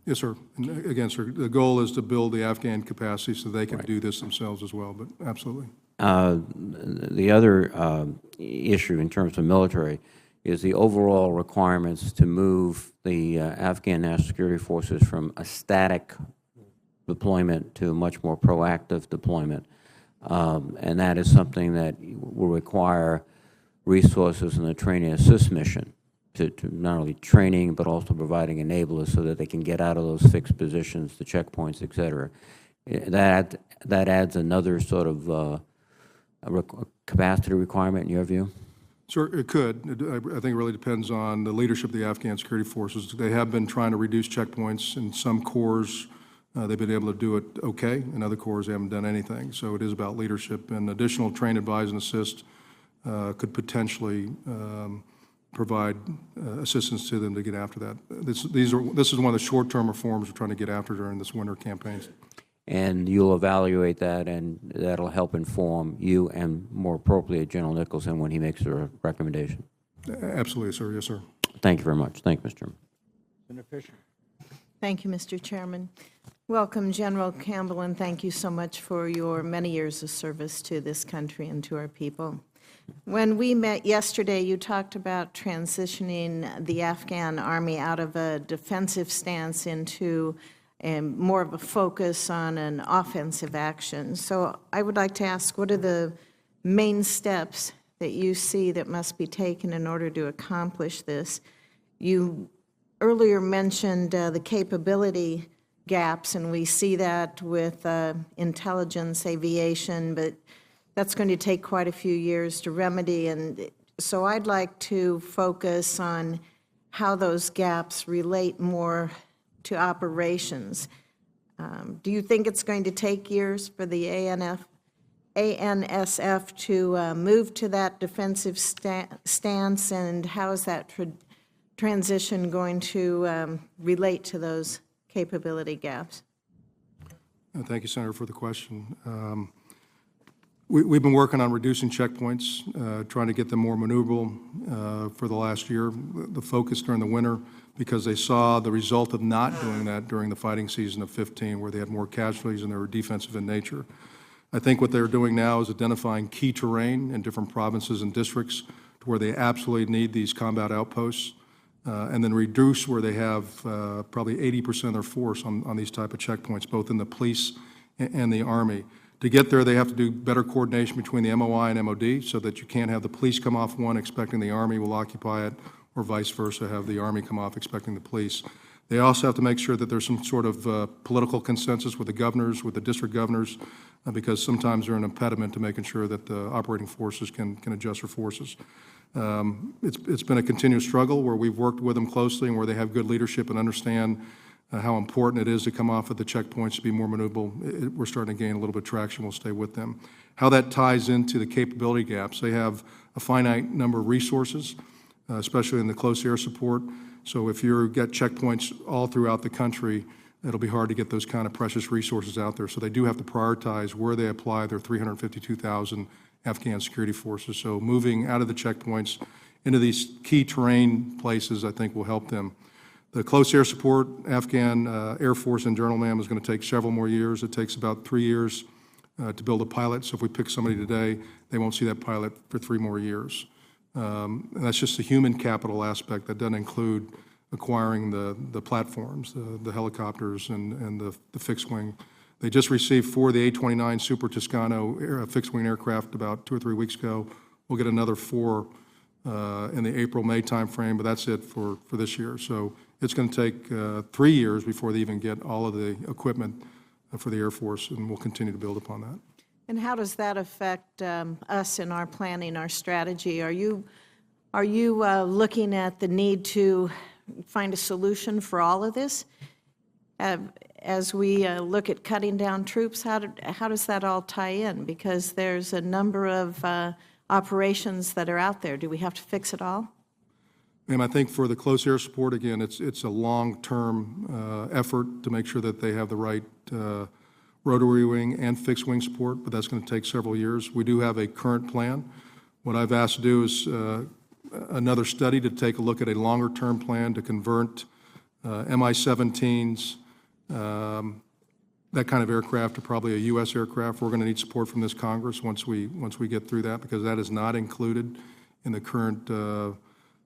Yes, sir. And again, sir, the goal is to build the Afghan capacity so they can Right. do this themselves as well, but absolutely. The other issue in terms of military is the overall requirements to move the Afghan national security forces from a static deployment to a much more proactive deployment. And that is something that will require resources in the training assist mission to not only training but also providing enablers so that they can get out of those fixed positions, the checkpoints, et cetera. That adds another sort of capacity requirement in your view? Sir, it could. I think it really depends on the leadership of the Afghan security forces. They have been trying to reduce checkpoints. In some corps, they've been able to do it okay. In other corps, they haven't done anything. So it is about leadership. And additional train, advise, and assist could potentially provide assistance to them to get after that. This is one of the short-term reforms we're trying to get after during this winter campaigns. And you'll evaluate that, and that'll help inform you and, more appropriately, General Nicholson when he makes a recommendation. Absolutely, sir. Yes, sir. Thank you very much. Thank you, Mr. Chairman. Senator Fisher. Thank you, Mr. Chairman. Welcome, General Campbell, and thank you so much for your many years of service to this country and to our people. When we met yesterday, you talked about transitioning the Afghan Army out of a defensive stance into more of a focus on an offensive action. So I would like to ask, what are the main steps that you see that must be taken in order to accomplish this? You earlier mentioned the capability gaps, and we see that with intelligence, aviation, but that's going to take quite a few years to remedy. And so I'd like to focus on how those gaps relate more to operations. Do you think it's going to take years for the ANSF to move to that defensive stance, and how is that transition going to relate to those capability gaps? Thank you, Senator, for the question. We've been working on reducing checkpoints, trying to get them more maneuverable for the last year. The focus during the winter, because they saw the result of not doing that during the fighting season of 15, where they had more casualties and they were defensive in nature. I think what they're doing now is identifying key terrain in different provinces and districts to where they absolutely need these combat outposts, and then reduce where they have probably 80% of their force on these type of checkpoints, both in the police and the Army. To get there, they have to do better coordination between the MOI and MOD so that you can't have the police come off one expecting the Army will occupy it, or vice versa, have the Army come off expecting the police. They also have to make sure that there's some sort of political consensus with the governors, with the district governors, because sometimes they're an impediment to making sure that the operating forces can adjust their forces. It's been a continuous struggle where we've worked with them closely and where they have good leadership and understand how important it is to come off of the checkpoints to be more maneuverable. We're starting to gain a little bit of traction. We'll stay with them. How that ties into the capability gaps, they have a finite number of resources, especially in the close air support. So if you've got checkpoints all throughout the country, it'll be hard to get those kind of precious resources out there. So they do have to prioritize where they apply their 352,000 Afghan security forces. So moving out of the checkpoints into these key terrain places, I think, will help them. The close air support, Afghan Air Force and Journeyman is going to take several more years. It takes about 3 years to build a pilot. So if we pick somebody today, they won't see that pilot for 3 more years. And that's just the human capital aspect. That doesn't include acquiring the platforms, the helicopters, and the fixed wing. They just received 4 of the A-29 Super Toscano fixed wing aircraft about 2 or 3 weeks ago. We'll get another 4 in the April-May timeframe, but that's it for this year. So it's going to take 3 years before they even get all of the equipment for the Air Force, and we'll continue to build upon that. And how does that affect us in our planning, our strategy? Are you looking at the need to find a solution for all of this? As we look at cutting down troops, how does that all tie in? Because there's a number of operations that are out there. Do we have to fix it all? Ma'am, I think for the close air support, again, it's a long-term effort to make sure that they have the right rotary wing and fixed wing support, but that's going to take several years. We do have a current plan. What I've asked to do is another study to take a look at a longer-term plan to convert Mi-17s, that kind of aircraft, to probably a U.S. aircraft. We're going to need support from this Congress once we get through that, because that is not included in the current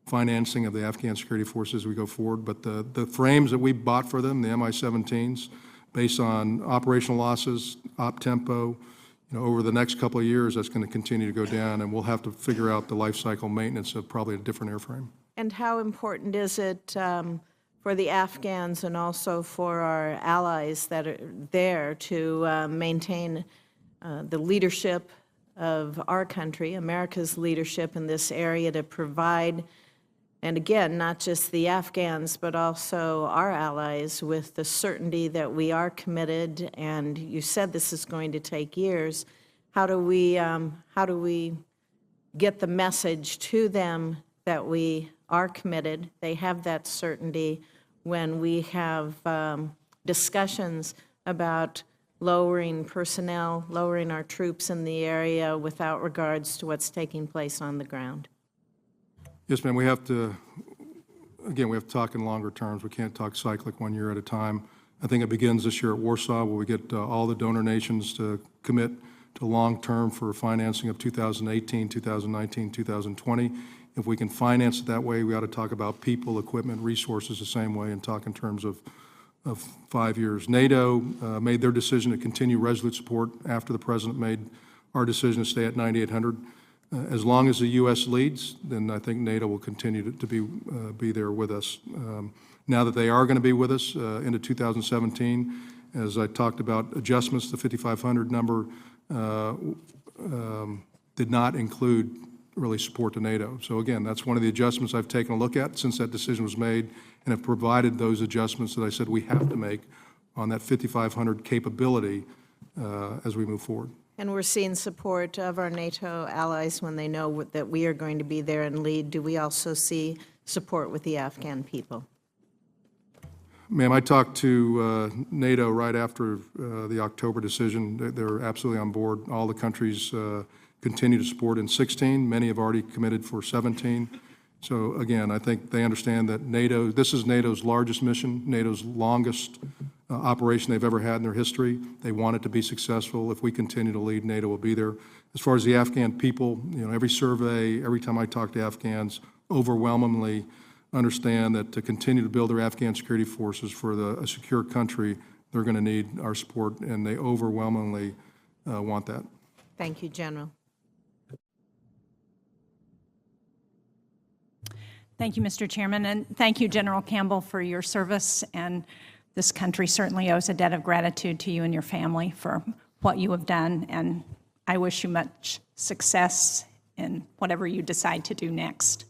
financing of the Afghan security forces as we go forward. But the frames that we bought for them, the Mi-17s, based on operational losses, op tempo, over the next couple of years, that's going to continue to go down, and we'll have to figure out the life cycle maintenance of probably a different airframe. And how important is it for the Afghans and also for our allies that are there to maintain the leadership of our country, America's leadership in this area to provide, and again, not just the Afghans, but also our allies with the certainty that we are committed, and you said this is going to take years. How do we get the message to them that we are committed, they have that certainty, when we have discussions about lowering personnel, lowering our troops in the area without regards to what's taking place on the ground? Yes, ma'am. We have to talk in longer terms. We can't talk cyclic 1 year at a time. I think it begins this year at Warsaw, where we get all the donor nations to commit to long-term for financing of 2018, 2019, 2020. If we can finance it that way, we ought to talk about people, equipment, resources the same way and talk in terms of 5 years. NATO made their decision to continue Resolute Support after the President made our decision to stay at 9,800. As long as the U.S. leads, then I think NATO will continue to be there with us. Now that they are going to be with us into 2017, as I talked about adjustments, the 5,500 number did not include really support to NATO. So again, that's one of the adjustments I've taken a look at since that decision was made, and have provided those adjustments that I said we have to make on that 5,500 capability as we move forward. And we're seeing support of our NATO allies when they know that we are going to be there and lead. Do we also see support with the Afghan people? Ma'am, I talked to NATO right after the October decision. They're absolutely on board. All the countries continue to support in 16. Many have already committed for 17. So again, I think they understand that this is NATO's largest mission, NATO's longest operation they've ever had in their history. They want it to be successful. If we continue to lead, NATO will be there. As far as the Afghan people, every survey, every time I talk to Afghans, overwhelmingly understand that to continue to build their Afghan security forces for a secure country, they're going to need our support, and they overwhelmingly want that. Thank you, General. Thank you, Mr. Chairman, and thank you, General Campbell, for your service. And this country certainly owes a debt of gratitude to you and your family for what you have done, and I wish you much success in whatever you decide to do next.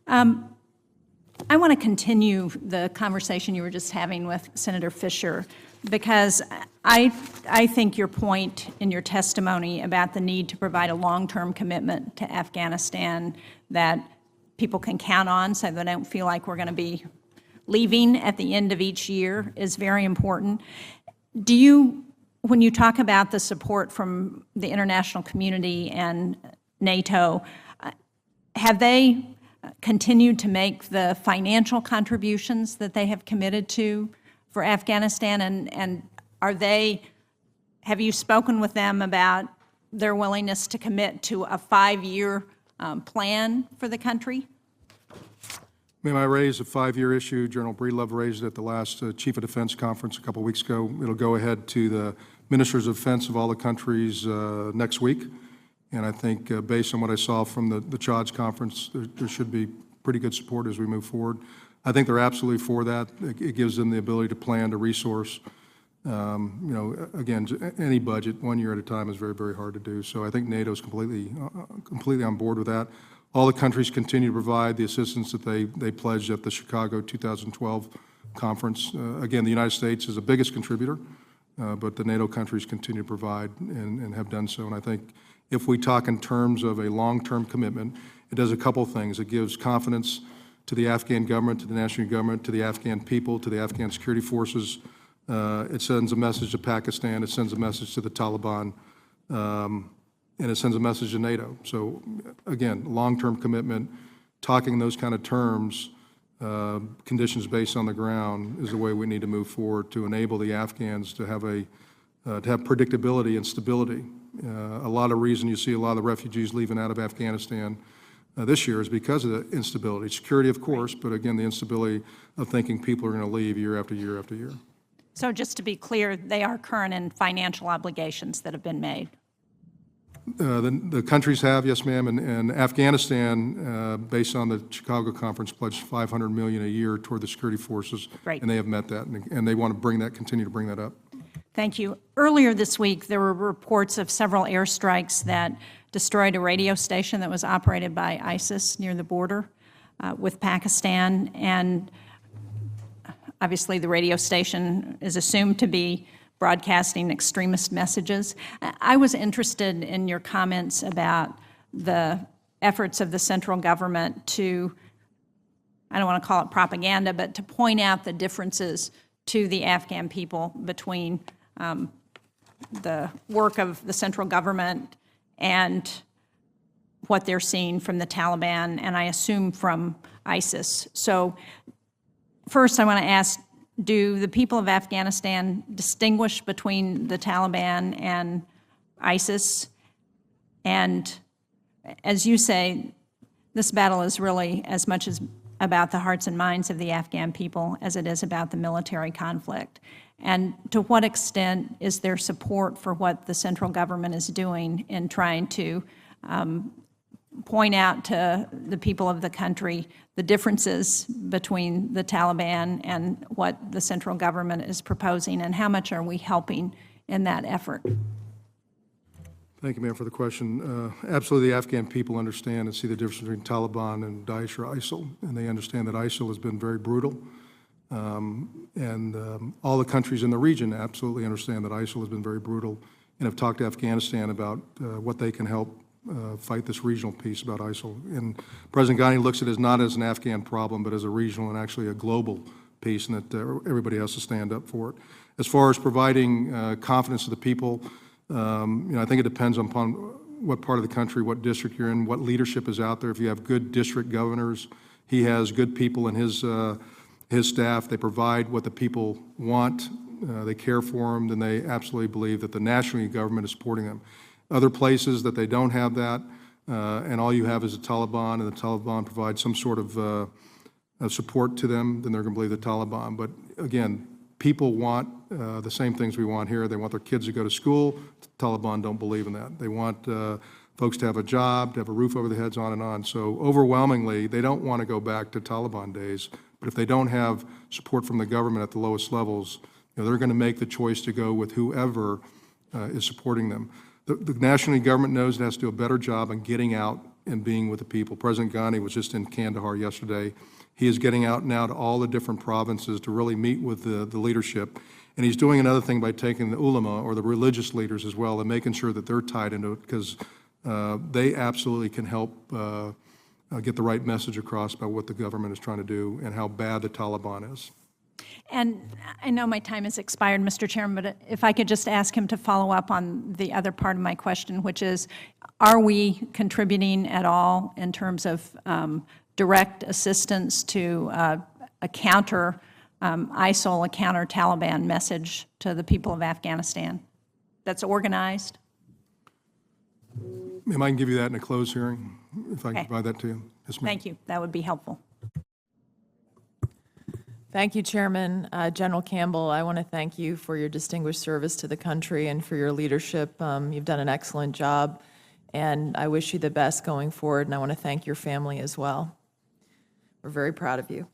I want to continue the conversation you were just having with Senator Fisher, because I think your point in your testimony about the need to provide a long-term commitment to Afghanistan that people can count on so they don't feel like we're going to be leaving at the end of each year is very important. Do you, when you talk about the support from the international community and NATO, have they continued to make the financial contributions that they have committed to for Afghanistan? And have you spoken with them about their willingness to commit to a 5-year plan for the country? Ma'am, I raised a 5-year issue. General Breedlove raised it at the last Chief of Defense conference a couple weeks ago. It'll go ahead to the Ministers of Defense of all the countries next week. And I think based on what I saw from the CHODS conference, there should be pretty good support as we move forward. I think they're absolutely for that. It gives them the ability to plan, to resource. Again, any budget 1 year at a time is very, very hard to do. So I think NATO is completely on board with that. All the countries continue to provide the assistance that they pledged at the Chicago 2012 conference. Again, the United States is the biggest contributor, but the NATO countries continue to provide and have done so. And I think if we talk in terms of a long-term commitment, it does a couple things. It gives confidence to the Afghan government, to the national government, to the Afghan people, to the Afghan security forces. It sends a message to Pakistan. It sends a message to the Taliban. And it sends a message to NATO. So again, long-term commitment, talking those kind of terms, conditions based on the ground is the way we need to move forward to enable the Afghans to have predictability and stability. A lot of reason you see a lot of the refugees leaving out of Afghanistan this year is because of the instability. Security, of course, but again, the instability of thinking people are going to leave year after year after year. So just to be clear, they are current in financial obligations that have been made. The countries have, yes, ma'am, and Afghanistan, based on the Chicago conference, pledged $500 million a year toward the security forces, Right. And they have met that, and they want to continue to bring that up. Thank you. Earlier this week, there were reports of several airstrikes that destroyed a radio station that was operated by ISIS near the border with Pakistan, and obviously the radio station is assumed to be broadcasting extremist messages. I was interested in your comments about the efforts of the central government to, I don't want to call it propaganda, but to point out the differences to the Afghan people between the work of the central government and what they're seeing from the Taliban, and I assume from ISIS. So first I want to ask, do the people of Afghanistan distinguish between the Taliban and ISIS? And as you say, this battle is really as much as about the hearts and minds of the Afghan people as it is about the military conflict. And to what extent is there support for what the central government is doing in trying to point out to the people of the country the differences between the Taliban and what the central government is proposing, and how much are we helping in that effort? Thank you, ma'am, for the question. Absolutely, the Afghan people understand and see the difference between Taliban and Daesh or ISIL, and they understand that ISIL has been very brutal. All the countries in the region absolutely understand that ISIL has been very brutal and have talked to Afghanistan about what they can help fight this regional piece about ISIL. And President Ghani looks at it as not as an Afghan problem, but as a regional and actually a global piece, and that everybody has to stand up for it. As far as providing confidence to the people, I think it depends upon what part of the country, what district you're in, what leadership is out there. If you have good district governors, he has good people in his staff. They provide what the people want. They care for them. Then they absolutely believe that the national government is supporting them. Other places that they don't have that, and all you have is the Taliban, and the Taliban provides some sort of support to them, then they're going to believe the Taliban. But again, people want the same things we want here. They want their kids to go to school. The Taliban don't believe in that. They want folks to have a job, to have a roof over their heads, on and on. So overwhelmingly, they don't want to go back to Taliban days. But if they don't have support from the government at the lowest levels, they're going to make the choice to go with whoever is supporting them. The national government knows it has to do a better job on getting out and being with the people. President Ghani was just in Kandahar yesterday. He is getting out now to all the different provinces to really meet with the leadership. And he's doing another thing by taking the ulama, or the religious leaders as well, and making sure that they're tied into it, because they absolutely can help get the right message across about what the government is trying to do and how bad the Taliban is. And I know my time has expired, Mr. Chairman, but if I could just ask him to follow up on the other part of my question, which is, are we contributing at all in terms of direct assistance to a counter ISIL, a counter Taliban message to the people of Afghanistan that's organized? Ma'am, I can give you that in a closed hearing, if I can Okay. provide that to you. Yes, ma'am. Thank you. That would be helpful. Thank you, Chairman. General Campbell, I want to thank you for your distinguished service to the country and for your leadership. You've done an excellent job, and I wish you the best going forward, and I want to thank your family as well. We're very proud of you.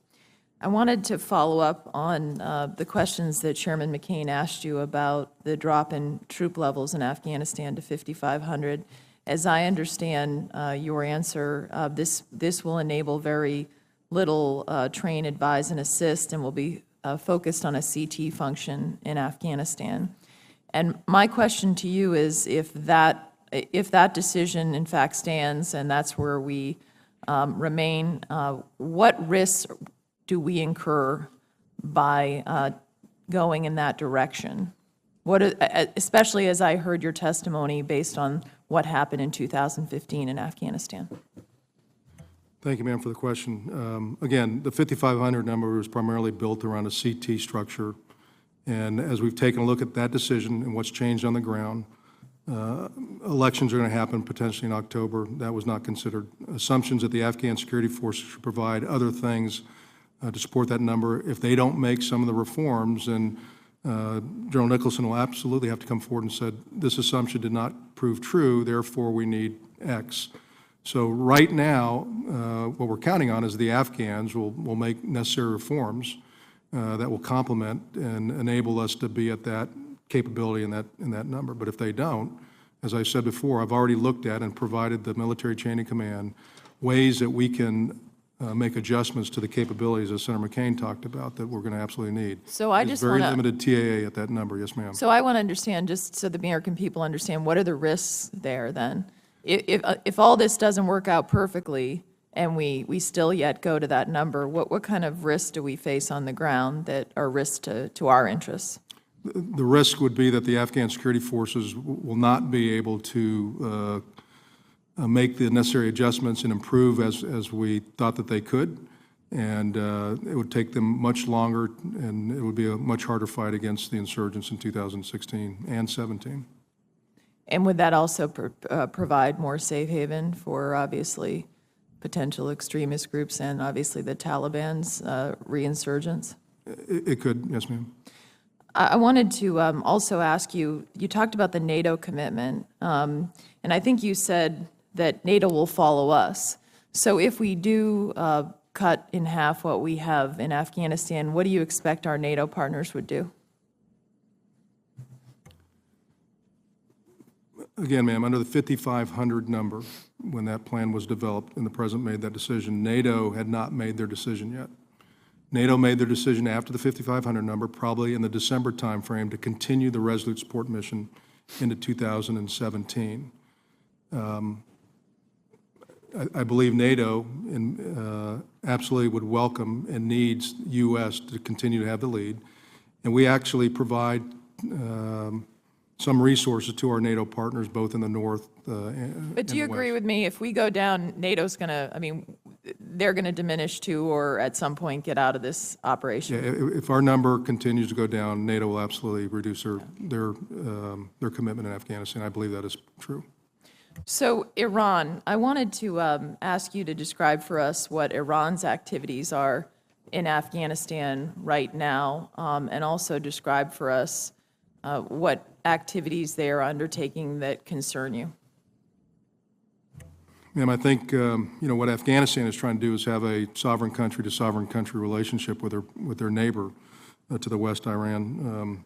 I wanted to follow up on the questions that Chairman McCain asked you about the drop in troop levels in Afghanistan to 5,500. As I understand your answer, this will enable very little train, advise, and assist, and will be focused on a CT function in Afghanistan. And my question to you is, if that decision in fact stands and that's where we remain, what risks do we incur by going in that direction? Especially as I heard your testimony based on what happened in 2015 in Afghanistan. Thank you, ma'am, for the question. Again, the 5,500 number was primarily built around a CT structure. And as we've taken a look at that decision and what's changed on the ground, elections are going to happen potentially in October. That was not considered. Assumptions that the Afghan security forces should provide other things to support that number. If they don't make some of the reforms, then General Nicholson will absolutely have to come forward and say, this assumption did not prove true, therefore we need X. So right now, what we're counting on is the Afghans will make necessary reforms that will complement and enable us to be at that capability in that number. But if they don't, as I said before, I've already looked at and provided the military chain of command ways that we can make adjustments to the capabilities, as Senator McCain talked about, that we're going to absolutely need. So I There's just want very to, limited TAA at that number. Yes, ma'am. so I want to understand, just so the American people understand, what are the risks there then? If all this doesn't work out perfectly and we still yet go to that number, what kind of risks do we face on the ground that are risks to our interests? The risk would be that the Afghan security forces will not be able to make the necessary adjustments and improve as we thought that they could. And it would take them much longer, and it would be a much harder fight against the insurgents in 2016 and 17. And would that also provide more safe haven for, obviously, potential extremist groups and obviously the Taliban's reinsurgents? It could, yes, ma'am. I wanted to also ask you, you talked about the NATO commitment, and I think you said that NATO will follow us. So if we do cut in half what we have in Afghanistan, what do you expect our NATO partners would do? Again, ma'am, under the 5,500 number, when that plan was developed and the President made that decision, NATO had not made their decision yet. NATO made their decision after the 5,500 number, probably in the December timeframe, to continue the Resolute Support mission into 2017. I believe NATO absolutely would welcome and needs U.S. to continue to have the lead. And we actually provide some resources to our NATO partners, both in the north and But do you agree with me, if we go down, NATO's going to, I mean, they're going to diminish too, or at some point get out of this operation? Yeah, if our number continues to go down, NATO will absolutely reduce their commitment in Afghanistan. I believe that is true. So Iran, I wanted to ask you to describe for us what Iran's activities are in Afghanistan right now, and also describe for us what activities they are undertaking that concern you. Ma'am, I think what Afghanistan is trying to do is have a sovereign country to sovereign country relationship with their neighbor to the west, Iran.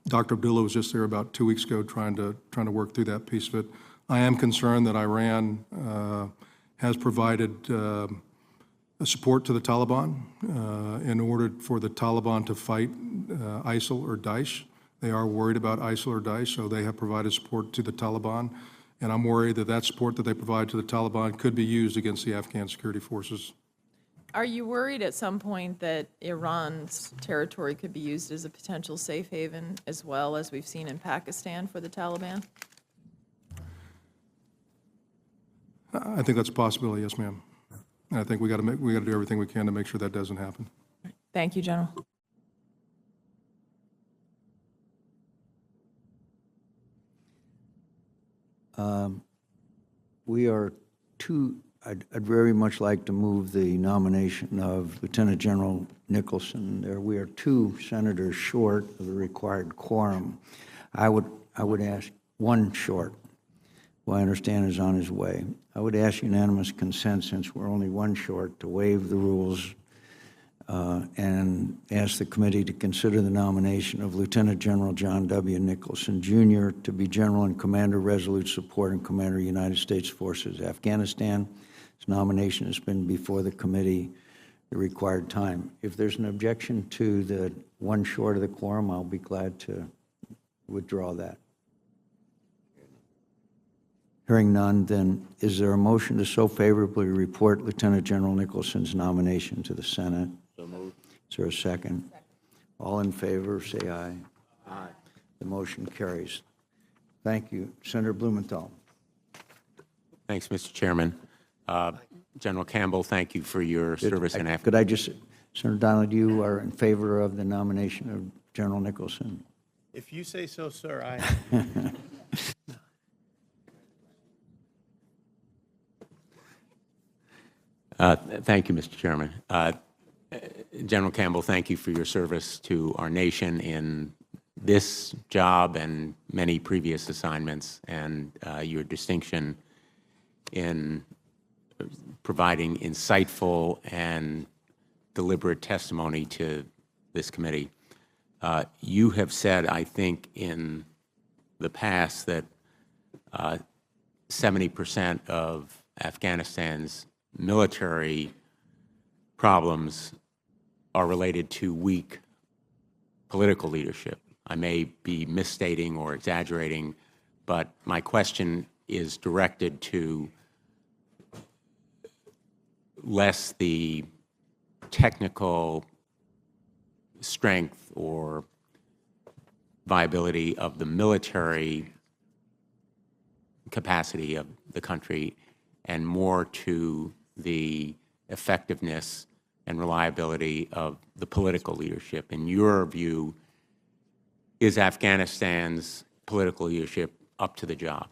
Dr. Abdullah was just there about 2 weeks ago trying to work through that piece of it. I am concerned that Iran has provided support to the Taliban in order for the Taliban to fight ISIL or Daesh. They are worried about ISIL or Daesh, so they have provided support to the Taliban. And I'm worried that that support that they provide to the Taliban could be used against the Afghan security forces. Are you worried at some point that Iran's territory could be used as a potential safe haven, as well as we've seen in Pakistan for the Taliban? I think that's a possibility, yes, ma'am. And I think we got to do everything we can to make sure that doesn't happen. Thank you, General. I'd very much like to move the nomination of Lieutenant General Nicholson. We are 2 senators short of the required quorum. I would ask one short, who I understand is on his way. I would ask unanimous consent, since we're only 1 short, to waive the rules and ask the committee to consider the nomination of Lieutenant General John W. Nicholson, Jr. to be General and Commander Resolute Support and Commander United States Forces-Afghanistan. His nomination has been before the committee the required time. If there's an objection to the 1 short of the quorum, I'll be glad to withdraw that. Hearing none, then is there a motion to so favorably report Lieutenant General Nicholson's nomination to the Senate? So moved. Is there a second? All in favor, say aye. Aye. The motion carries. Thank you. Senator Blumenthal. Thanks, Mr. Chairman. General Campbell, thank you for your service in Afghanistan. Could I just, Senator Donald, you are in favor of the nomination of General Nicholson? If you say so, sir, I Thank you, Mr. Chairman. General Campbell, thank you for your service to our nation in this job and many previous assignments, and your distinction in providing insightful and deliberate testimony to this committee. You have said, I think, in the past that 70% of Afghanistan's military problems are related to weak political leadership. I may be misstating or exaggerating, but my question is directed to less the technical strength or viability of the military capacity of the country and more to the effectiveness and reliability of the political leadership. In your view, is Afghanistan's political leadership up to the job?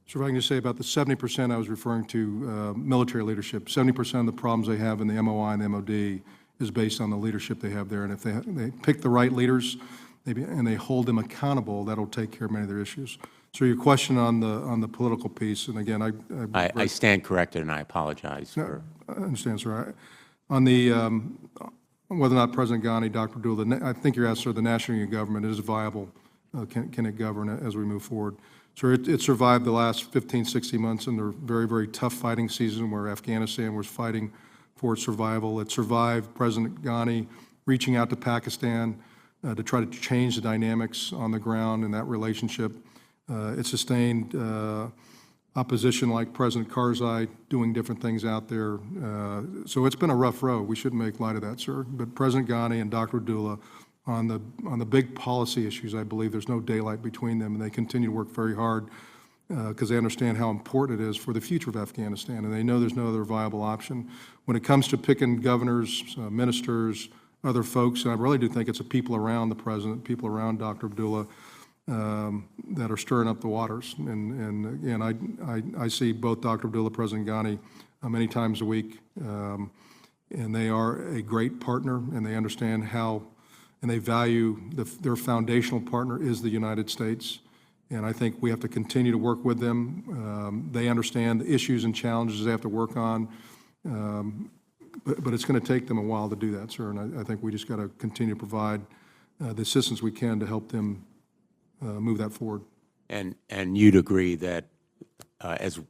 So if I can just say about the 70% I was referring to, military leadership, 70% of the problems they have in the MOI and the MOD is based on the leadership they have there. And if they pick the right leaders and they hold them accountable, that'll take care of many of their issues. So your question on the political piece, and again, I stand corrected, and I apologize for... I understand, sir. On the whether or not President Ghani, Dr. Abdullah, I think you're asking, sir, the national unit government is viable. Can it govern as we move forward? So it survived the last 15, 16 months in their very, very tough fighting season where Afghanistan was fighting for its survival. It survived President Ghani reaching out to Pakistan to try to change the dynamics on the ground in that relationship. It sustained opposition like President Karzai doing different things out there. So it's been a rough road. We shouldn't make light of that, sir. But President Ghani and Dr. Abdullah, on the big policy issues, I believe there's no daylight between them, and they continue to work very hard because they understand how important it is for the future of Afghanistan, and they know there's no other viable option. When it comes to picking governors, ministers, other folks, and I really do think it's the people around the president, people around Dr. Abdullah, that are stirring up the waters. And again, I see both Dr. Abdullah, President Ghani, many times a week, and they are a great partner, and they understand how, and they value their foundational partner is the United States. And I think we have to continue to work with them. They understand the issues and challenges they have to work on, but it's going to take them a while to do that, sir. And I think we just got to continue to provide the assistance we can to help them move that forward. And you'd agree that, as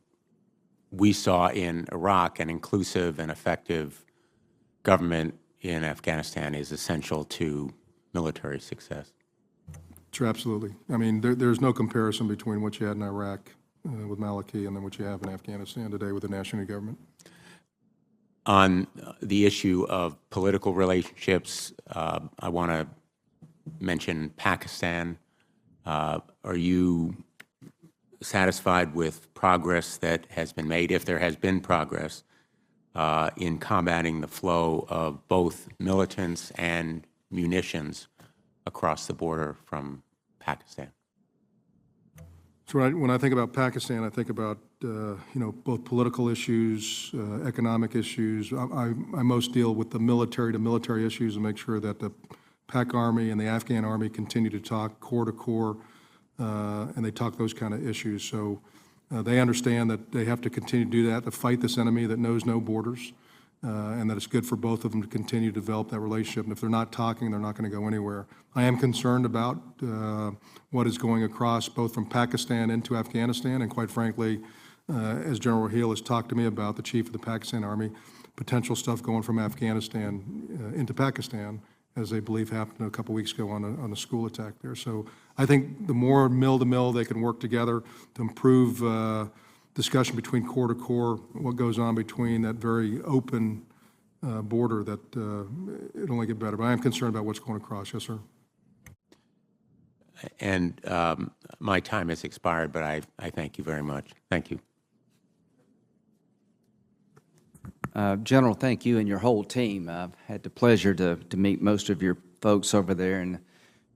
we saw in Iraq, an inclusive and effective government in Afghanistan is essential to military success? Sure, absolutely. I mean, there's no comparison between what you had in Iraq with Maliki and then what you have in Afghanistan today with the national unit government. On the issue of political relationships, I want to mention Pakistan. Are you satisfied with progress that has been made, if there has been progress, in combating the flow of both militants and munitions across the border from Pakistan? So when I think about Pakistan, I think about both political issues, economic issues. I most deal with the military to military issues and make sure that the Pak Army and the Afghan Army continue to talk core to core, and they talk those kind of issues. So they understand that they have to continue to do that, to fight this enemy that knows no borders, and that it's good for both of them to continue to develop that relationship. And if they're not talking, they're not going to go anywhere. I am concerned about what is going across both from Pakistan into Afghanistan, and quite frankly, as General Raheel has talked to me about, the chief of the Pakistan Army, potential stuff going from Afghanistan into Pakistan, as they believe happened a couple weeks ago on a school attack there. So I think the more mill-to-mill they can work together to improve discussion between core to core, what goes on between that very open border, that it'll only get better. But I am concerned about what's going across. Yes, sir. And my time has expired, but I thank you very much. Thank you. General, thank you and your whole team. I've had the pleasure to meet most of your folks over there, and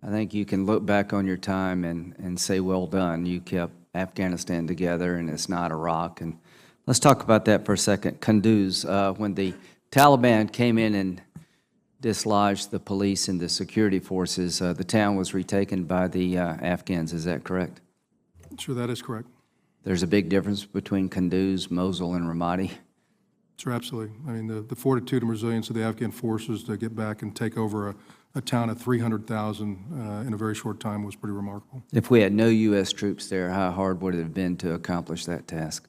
I think you can look back on your time and say, well done. You kept Afghanistan together, and it's not Iraq. And let's talk about that for a second. Kunduz, when the Taliban came in and dislodged the police and the security forces, the town was retaken by the Afghans. Is that correct? Sure, that is correct. There's a big difference between Kunduz, Mosul, and Ramadi. Sure, absolutely. I mean, the fortitude and resilience of the Afghan forces to get back and take over a town of 300,000 in a very short time was pretty remarkable. If we had no U.S. troops there, how hard would it have been to accomplish that task?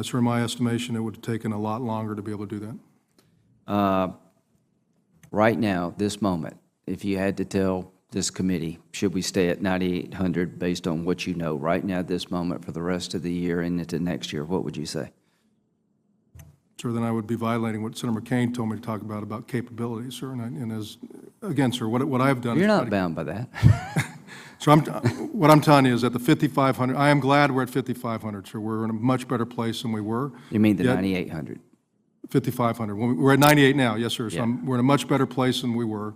Sir, in my estimation, it would have taken a lot longer to be able to do that. Right now, this moment, if you had to tell this committee, should we stay at 9,800 based on what you know right now, this moment, for the rest of the year and into next year, what would you say? Sir, then I would be violating what Senator McCain told me to talk about capabilities, sir. And as, again, sir, what I've done is... You're try not to- bound by that. So what I'm telling you is that the 5,500, I am glad we're at 5,500, sir. We're in a much better place than we were. You mean the Yet- 9,800? 5,500. We're at 98 now, yes, sir. So Yeah. we're in a much better place than we were,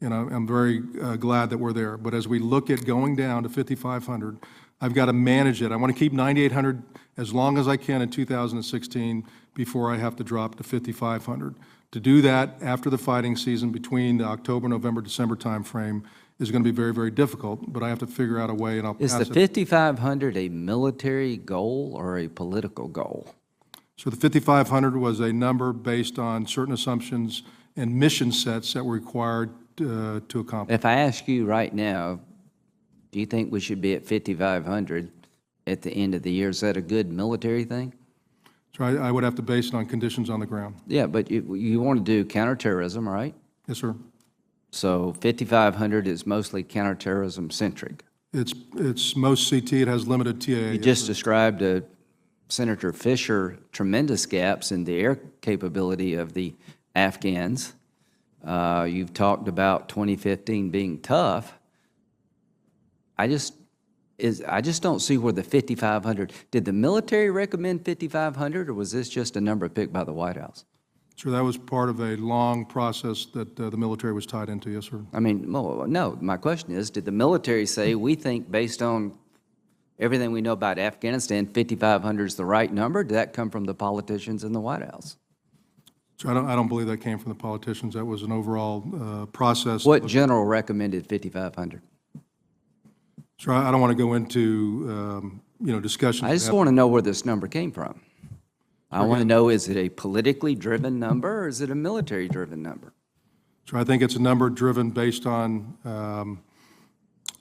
and I'm very glad that we're there. But as we look at going down to 5,500, I've got to manage it. I want to keep 9,800 as long as I can in 2016 before I have to drop to 5,500. To do that after the fighting season between the October, November, December timeframe is going to be very, very difficult, but I have to figure out a way, and I'll Is pass the it. 5,500 a military goal or a political goal? So the 5,500 was a number based on certain assumptions and mission sets that were required to accomplish. If I ask you right now, do you think we should be at 5,500 at the end of the year? Is that a good military thing? So I would have to base it on conditions on the ground. Yeah, but you want to do counterterrorism, right? Yes, sir. So 5,500 is mostly counterterrorism centric. It's most CT, it has limited TAA. You yes, just sir. described to Senator Fisher tremendous gaps in the air capability of the Afghans. You've talked about 2015 being tough. I just don't see where the 5,500, did the military recommend 5,500, or was this just a number picked by the White House? So that was part of a long process that the military was tied into, yes, sir. I mean, no, my question is, did the military say, we think based on everything we know about Afghanistan, 5,500 is the right number? Did that come from the politicians in the White House? So I don't believe that came from the politicians. That was an overall process. What general recommended 5,500? So I don't want to go into, discussions. I just want to know where this number came from. I want to know, is it a politically driven number or is it a military driven number? So I think it's a number driven based on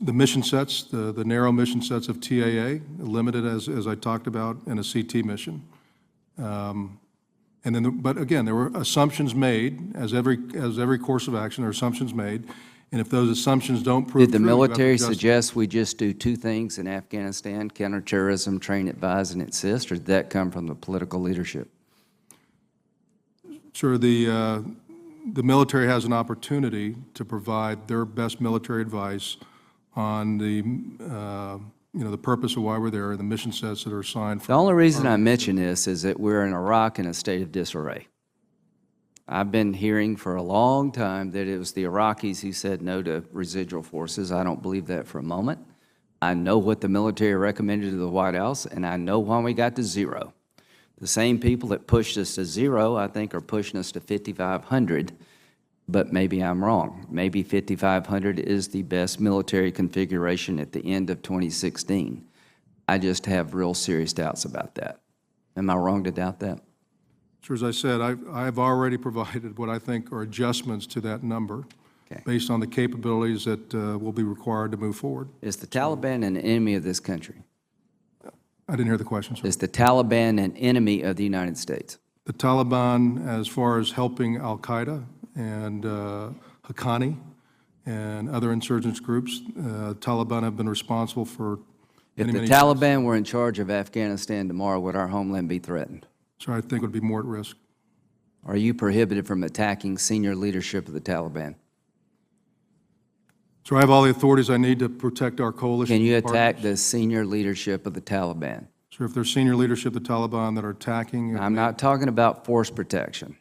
the mission sets, the narrow mission sets of TAA, limited as I talked about, and a CT mission. And then, but again, there were assumptions made, as every course of action, there are assumptions made, and if those assumptions don't prove Did the true, you have to military adjust. suggest we just do two things in Afghanistan, counterterrorism, train, advise, and assist, or did that come from the political leadership? Sure, the military has an opportunity to provide their best military advice on the purpose of why we're there and the mission sets that are assigned. The only reason I mention this is that we're in Iraq in a state of disarray. I've been hearing for a long time that it was the Iraqis who said no to residual forces. I don't believe that for a moment. I know what the military recommended to the White House, and I know when we got to zero. The same people that pushed us to zero, I think, are pushing us to 5,500, but maybe I'm wrong. Maybe 5,500 is the best military configuration at the end of 2016. I just have real serious doubts about that. Am I wrong to doubt that? Sure, as I said, I've already provided what I think are adjustments to that number Okay. based on the capabilities that will be required to move forward. Is the Taliban an enemy of this country? I didn't hear the question, sir. Is the Taliban an enemy of the United States? The Taliban, as far as helping al-Qaeda and Haqqani and other insurgents groups, Taliban have been responsible for If many, the many Taliban were in charge of Afghanistan tomorrow, would our homeland be threatened? So I think would be more at risk. Are you prohibited from attacking senior leadership of the Taliban? So I have all the authorities I need to protect our coalition. Can you attack partners. the senior leadership of the Taliban? So if there's senior leadership of the Taliban that are attacking. I'm not talking about force protection.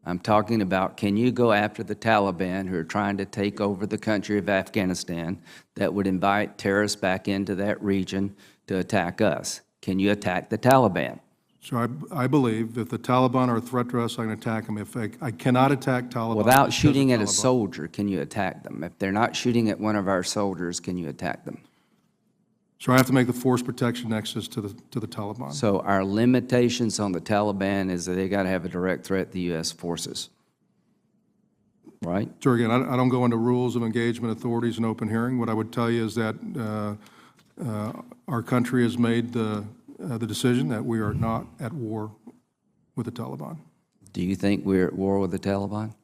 I'm talking about, can you go after the Taliban who are trying to take over the country of Afghanistan that would invite terrorists back into that region to attack us? Can you attack the Taliban? So I believe if the Taliban are a threat to us, I can attack them. If I cannot attack Taliban. Without because of shooting at a Taliban. soldier, can you attack them? If they're not shooting at one of our soldiers, can you attack them? So I have to make the force protection nexus to the Taliban. So our limitations on the Taliban is that they got to have a direct threat to the U.S. forces. right? Sure, again, I don't go into rules of engagement, authorities, and open hearing. What I would tell you is that our country has made the decision that we are not at war with the Taliban. Do you think we're at war with the Taliban?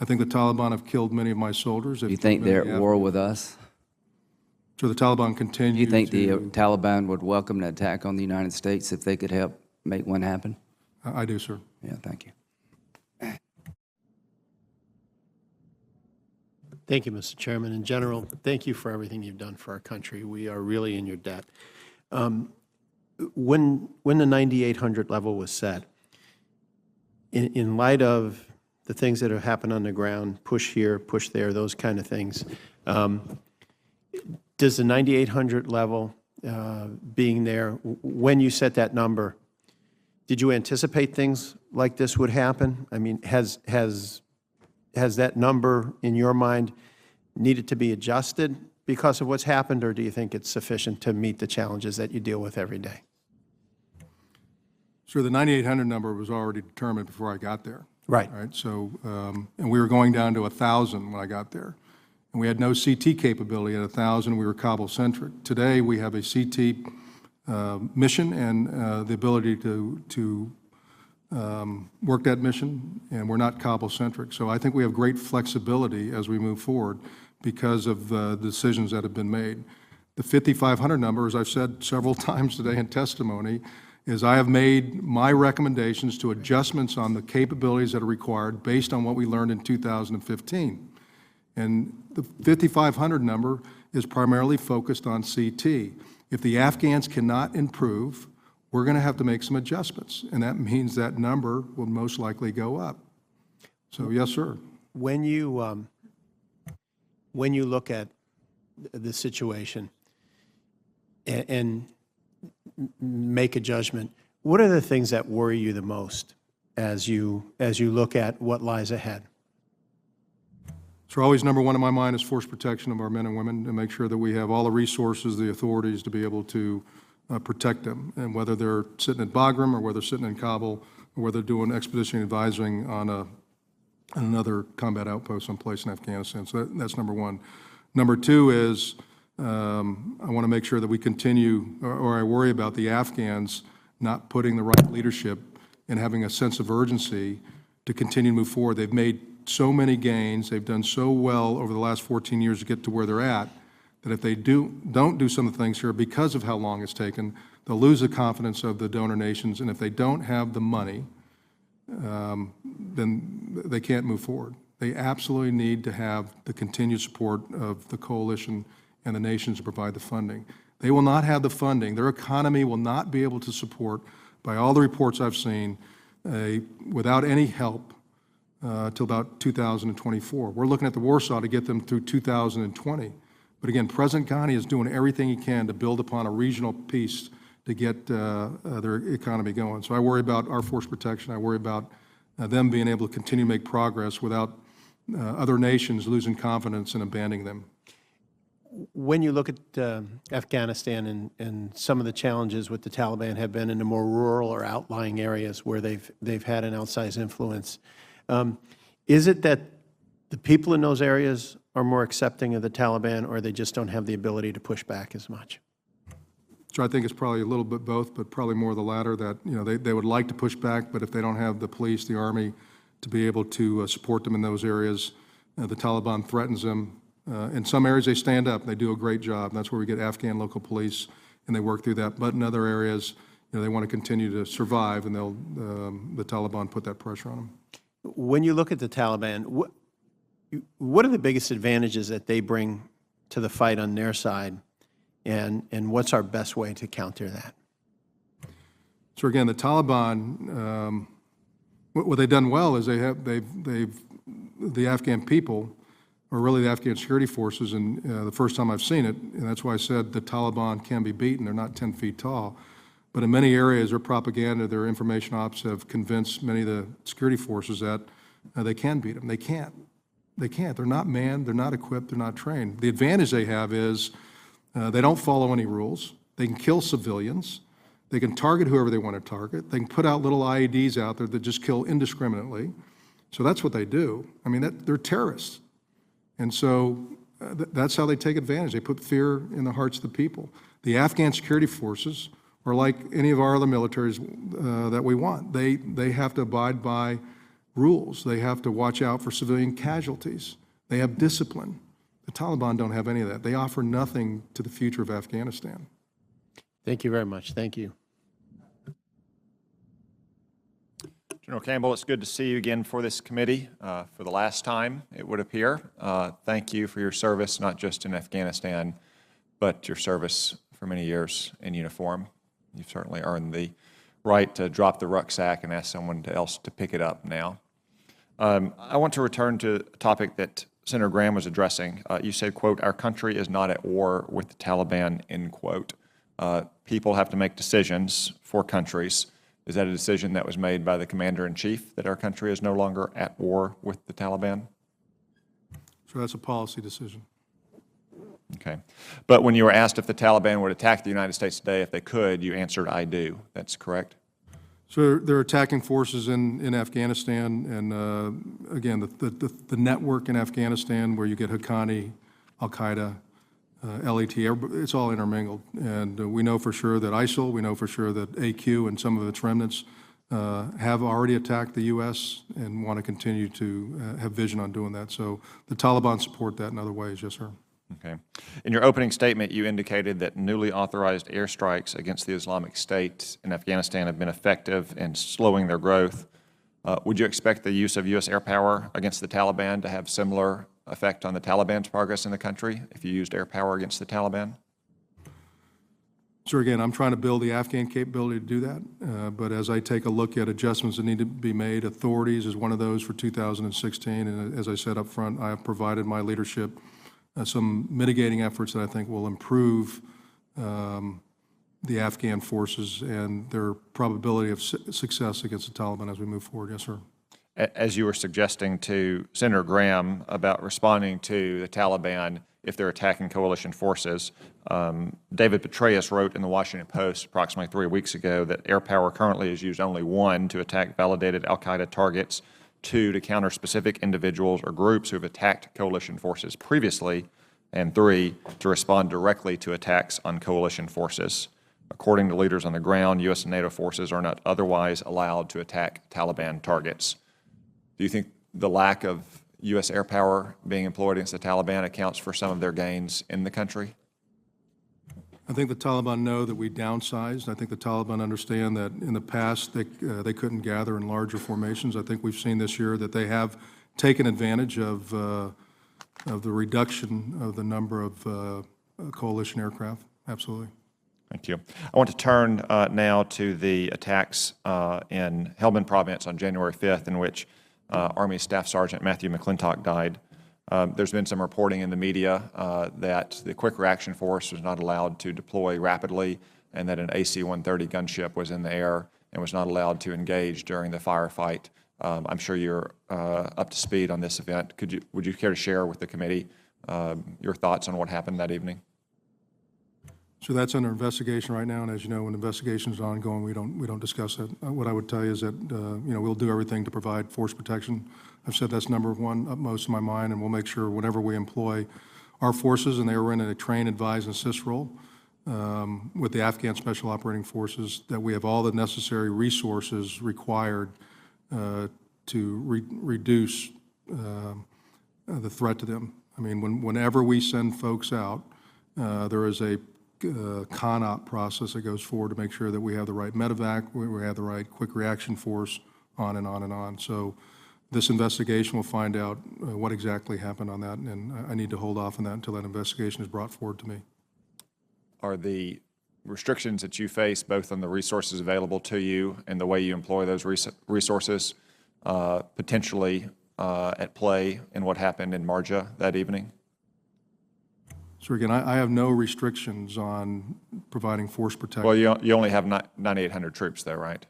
I think the Taliban have killed many of my soldiers. Do you think they're at war with us? So the Taliban continue Do you think the to... Taliban would welcome an attack on the United States if they could help make one happen? I do, sir. Yeah, thank you. Thank you, Mr. Chairman. In general, thank you for everything you've done for our country. We are really in your debt. When the 9,800 level was set, in light of the things that have happened on the ground, push here, push there, those kind of things, does the 9,800 level being there, when you set that number, did you anticipate things like this would happen? I mean, has that number, in your mind, needed to be adjusted because of what's happened, or do you think it's sufficient to meet the challenges that you deal with every day? Sure, the 9,800 number was already determined before I got there. Right. Right, so, and we were going down to 1,000 when I got there. And we had no CT capability at 1,000, we were Kabul-centric. Today, we have a CT mission and the ability to work that mission, and we're not Kabul-centric. So I think we have great flexibility as we move forward because of the decisions that have been made. The 5,500 number, as I've said several times today in testimony, is I have made my recommendations to adjustments on the capabilities that are required based on what we learned in 2015. And the 5,500 number is primarily focused on CT. If the Afghans cannot improve, we're going to have to make some adjustments, and that means that number will most likely go up. So, yes, sir. When you look at the situation and make a judgment, what are the things that worry you the most as you look at what lies ahead? So always number one in my mind is force protection of our men and women, to make sure that we have all the resources, the authorities to be able to protect them, and whether they're sitting at Bagram or whether they're sitting in Kabul or whether they're doing expeditionary advising on another combat outpost someplace in Afghanistan. So that's number one. Number two is I want to make sure that we continue, or I worry about the Afghans not putting the right leadership and having a sense of urgency to continue to move forward. They've made so many gains. They've done so well over the last 14 years to get to where they're at, that if they don't do some of the things here because of how long it's taken, they'll lose the confidence of the donor nations, and if they don't have the money, then they can't move forward. They absolutely need to have the continued support of the coalition and the nations to provide the funding. They will not have the funding. Their economy will not be able to support, by all the reports I've seen, without any help till about 2024. We're looking at the Warsaw to get them through 2020. But again, President Ghani is doing everything he can to build upon a regional peace to get their economy going. So I worry about our force protection. I worry about them being able to continue to make progress without other nations losing confidence and abandoning them. When you look at Afghanistan and some of the challenges with the Taliban have been in the more rural or outlying areas where they've had an outsized influence, is it that the people in those areas are more accepting of the Taliban, or they just don't have the ability to push back as much? So I think it's probably a little bit both, but probably more the latter, that they would like to push back, but if they don't have the police, the army, to be able to support them in those areas, the Taliban threatens them. In some areas they stand up, they do a great job, and that's where we get Afghan local police, and they work through that. But in other areas, they want to continue to survive, and the Taliban put that pressure on them. When you look at the Taliban, what are the biggest advantages that they bring to the fight on their side, and what's our best way to counter that? So again, the Taliban, what they've done well is the Afghan people, or really the Afghan security forces, and the first time I've seen it, and that's why I said the Taliban can be beaten. They're not 10 feet tall. But in many areas, their propaganda, their information ops have convinced many of the security forces that they can beat them. They can't. They can't. They're not manned. They're not equipped. They're not trained. The advantage they have is they don't follow any rules. They can kill civilians. They can target whoever they want to target. They can put out little IEDs out there that just kill indiscriminately. So that's what they do. I mean, they're terrorists. And so that's how they take advantage. They put fear in the hearts of the people. The Afghan security forces are like any of our other militaries that we want. They have to abide by rules. They have to watch out for civilian casualties. They have discipline. The Taliban don't have any of that. They offer nothing to the future of Afghanistan. Thank you very much. Thank you. General Campbell, it's good to see you again for this committee for the last time, it would appear. Thank you for your service, not just in Afghanistan, but your service for many years in uniform. You've certainly earned the right to drop the rucksack and ask someone else to pick it up now. I want to return to a topic that Senator Graham was addressing. You said, quote, "Our country is not at war with the Taliban," end quote. People have to make decisions for countries. Is that a decision that was made by the Commander-in-Chief, that our country is no longer at war with the Taliban? So that's a policy decision. Okay. But when you were asked if the Taliban would attack the United States today, if they could, you answered, "I do." That's correct? So they're attacking forces in Afghanistan, and again, the network in Afghanistan where you get Haqqani, Al-Qaeda, LET, it's all intermingled. And we know for sure that ISIL, we know for sure that AQ and some of its remnants have already attacked the U.S. and want to continue to have vision on doing that. So the Taliban support that in other ways, yes, sir. Okay. In your opening statement, you indicated that newly authorized airstrikes against the Islamic State in Afghanistan have been effective in slowing their growth. Would you expect the use of U.S. air power against the Taliban to have similar effect on the Taliban's progress in the country if you used air power against the Taliban? So again, I'm trying to build the Afghan capability to do that. But as I take a look at adjustments that need to be made, authorities is one of those for 2016. And as I said up front, I have provided my leadership some mitigating efforts that I think will improve the Afghan forces and their probability of success against the Taliban as we move forward. Yes, sir. As you were suggesting to Senator Graham about responding to the Taliban if they're attacking coalition forces, David Petraeus wrote in the Washington Post approximately 3 weeks ago that air power currently is used only, 1, to attack validated al-Qaeda targets, 2, to counter specific individuals or groups who have attacked coalition forces previously, and 3, to respond directly to attacks on coalition forces. According to leaders on the ground, U.S. and NATO forces are not otherwise allowed to attack Taliban targets. Do you think the lack of U.S. air power being employed against the Taliban accounts for some of their gains in the country? I think the Taliban know that we downsized. I think the Taliban understand that in the past they couldn't gather in larger formations. I think we've seen this year that they have taken advantage of the reduction of the number of coalition aircraft. Absolutely. Thank you. I want to turn now to the attacks in Helmand Province on January 5th, in which Army Staff Sergeant Matthew McClintock died. There's been some reporting in the media that the Quick Reaction Force was not allowed to deploy rapidly and that an AC-130 gunship was in the air and was not allowed to engage during the firefight. I'm sure you're up to speed on this event. Would you care to share with the committee your thoughts on what happened that evening? So that's under investigation right now, and as you know, when investigation is ongoing, we don't discuss it. What I would tell you is that we'll do everything to provide force protection. I've said that's number one, upmost in my mind, and we'll make sure whenever we employ our forces, and they were in a train, advise, and assist role with the Afghan Special Operating Forces, that we have all the necessary resources required to reduce the threat to them. I mean, whenever we send folks out, there is a CONOP process that goes forward to make sure that we have the right medevac, we have the right quick reaction force, on and on and on. So this investigation will find out what exactly happened on that, and I need to hold off on that until that investigation is brought forward to me. Are the restrictions that you face, both on the resources available to you and the way you employ those resources, potentially at play in what happened in Marja that evening? So again, I have no restrictions on providing force protection. Well, you only have 9,800 troops there, right?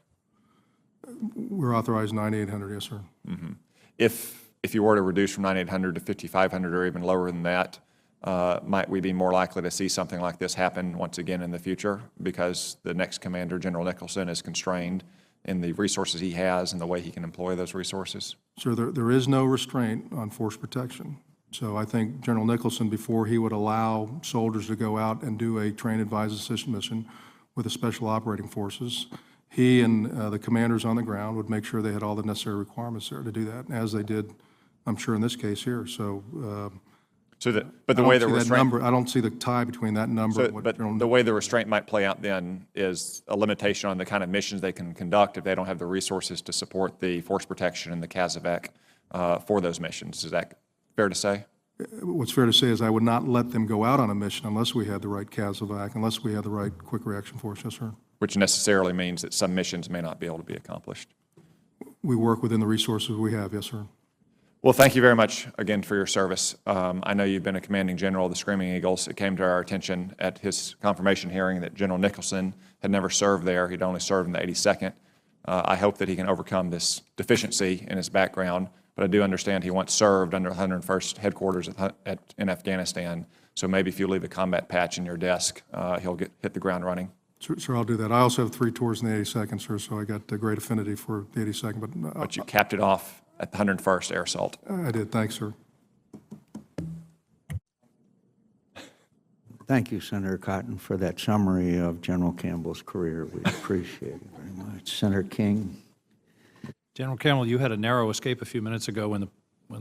We're authorized 9,800, yes, sir. Mm-hmm. If you were to reduce from 9,800 to 5,500 or even lower than that, might we be more likely to see something like this happen once again in the future because the next commander, General Nicholson, is constrained in the resources he has and the way he can employ those resources? Sir, there is no restraint on force protection. So I think General Nicholson, before he would allow soldiers to go out and do a train, advise, assist mission with the Special Operating Forces, he and the commanders on the ground would make sure they had all the necessary requirements there to do that, as they did, I'm sure, in this case here. So, but the way the restraint, I don't see the tie between that number and what but General the way the restraint might play out then is a limitation on the kind of missions they can conduct if they don't have the resources to support the force protection and the CASEVAC for those missions. Is that fair to say? What's fair to say is I would not let them go out on a mission unless we had the right CASEVAC, unless we had the right quick reaction force. Yes, sir. Which necessarily means that some missions may not be able to be accomplished. We work within the resources we have. Yes, sir. Well, thank you very much again for your service. I know you've been a commanding general of the Screaming Eagles. It came to our attention at his confirmation hearing that General Nicholson had never served there. He'd only served in the 82nd. I hope that he can overcome this deficiency in his background, but I do understand he once served under 101st Headquarters in Afghanistan, so maybe if you leave a combat patch in your desk, he'll hit the ground running. Sir, I'll do that. I also have 3 tours in the 82nd, sir, so I got a great affinity for the 82nd. But you capped it off at the 101st Air Assault. I did. Thanks, sir. Thank you, Senator Cotton, for that summary of General Campbell's career. We appreciate it very much. Senator King. General Campbell, you had a narrow escape a few minutes ago when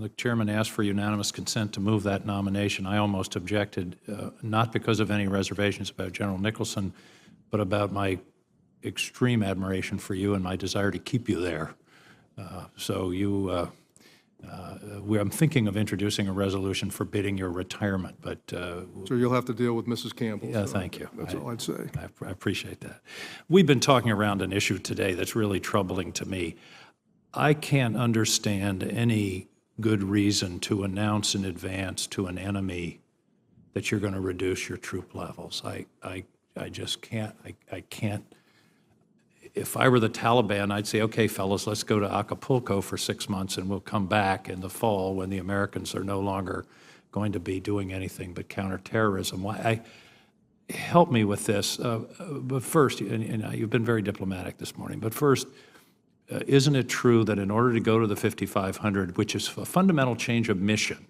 the chairman asked for unanimous consent to move that nomination. I almost objected, not because of any reservations about General Nicholson, but about my extreme admiration for you and my desire to keep you there. I'm thinking of introducing a resolution forbidding your retirement, but... So you'll have to deal with Mrs. Campbell. Yeah, so thank you. That's all I'd say. I appreciate that. We've been talking around an issue today that's really troubling to me. I can't understand any good reason to announce in advance to an enemy that you're going to reduce your troop levels. I just can't. I can't. If I were the Taliban, I'd say, okay, fellas, let's go to Acapulco for 6 months and we'll come back in the fall when the Americans are no longer going to be doing anything but counterterrorism. Help me with this. But first, and you've been very diplomatic this morning, but first, isn't it true that in order to go to the 5,500, which is a fundamental change of mission,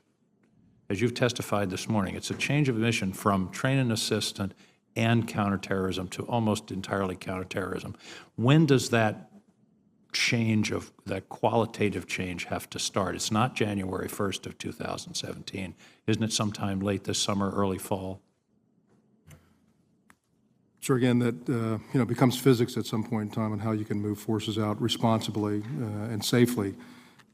as you've testified this morning, it's a change of mission from train and assistant and counterterrorism to almost entirely counterterrorism. When does that change of that qualitative change have to start? It's not January 1st of 2017. Isn't it sometime late this summer, early fall? Sure, again, that becomes physics at some point in time on how you can move forces out responsibly and safely.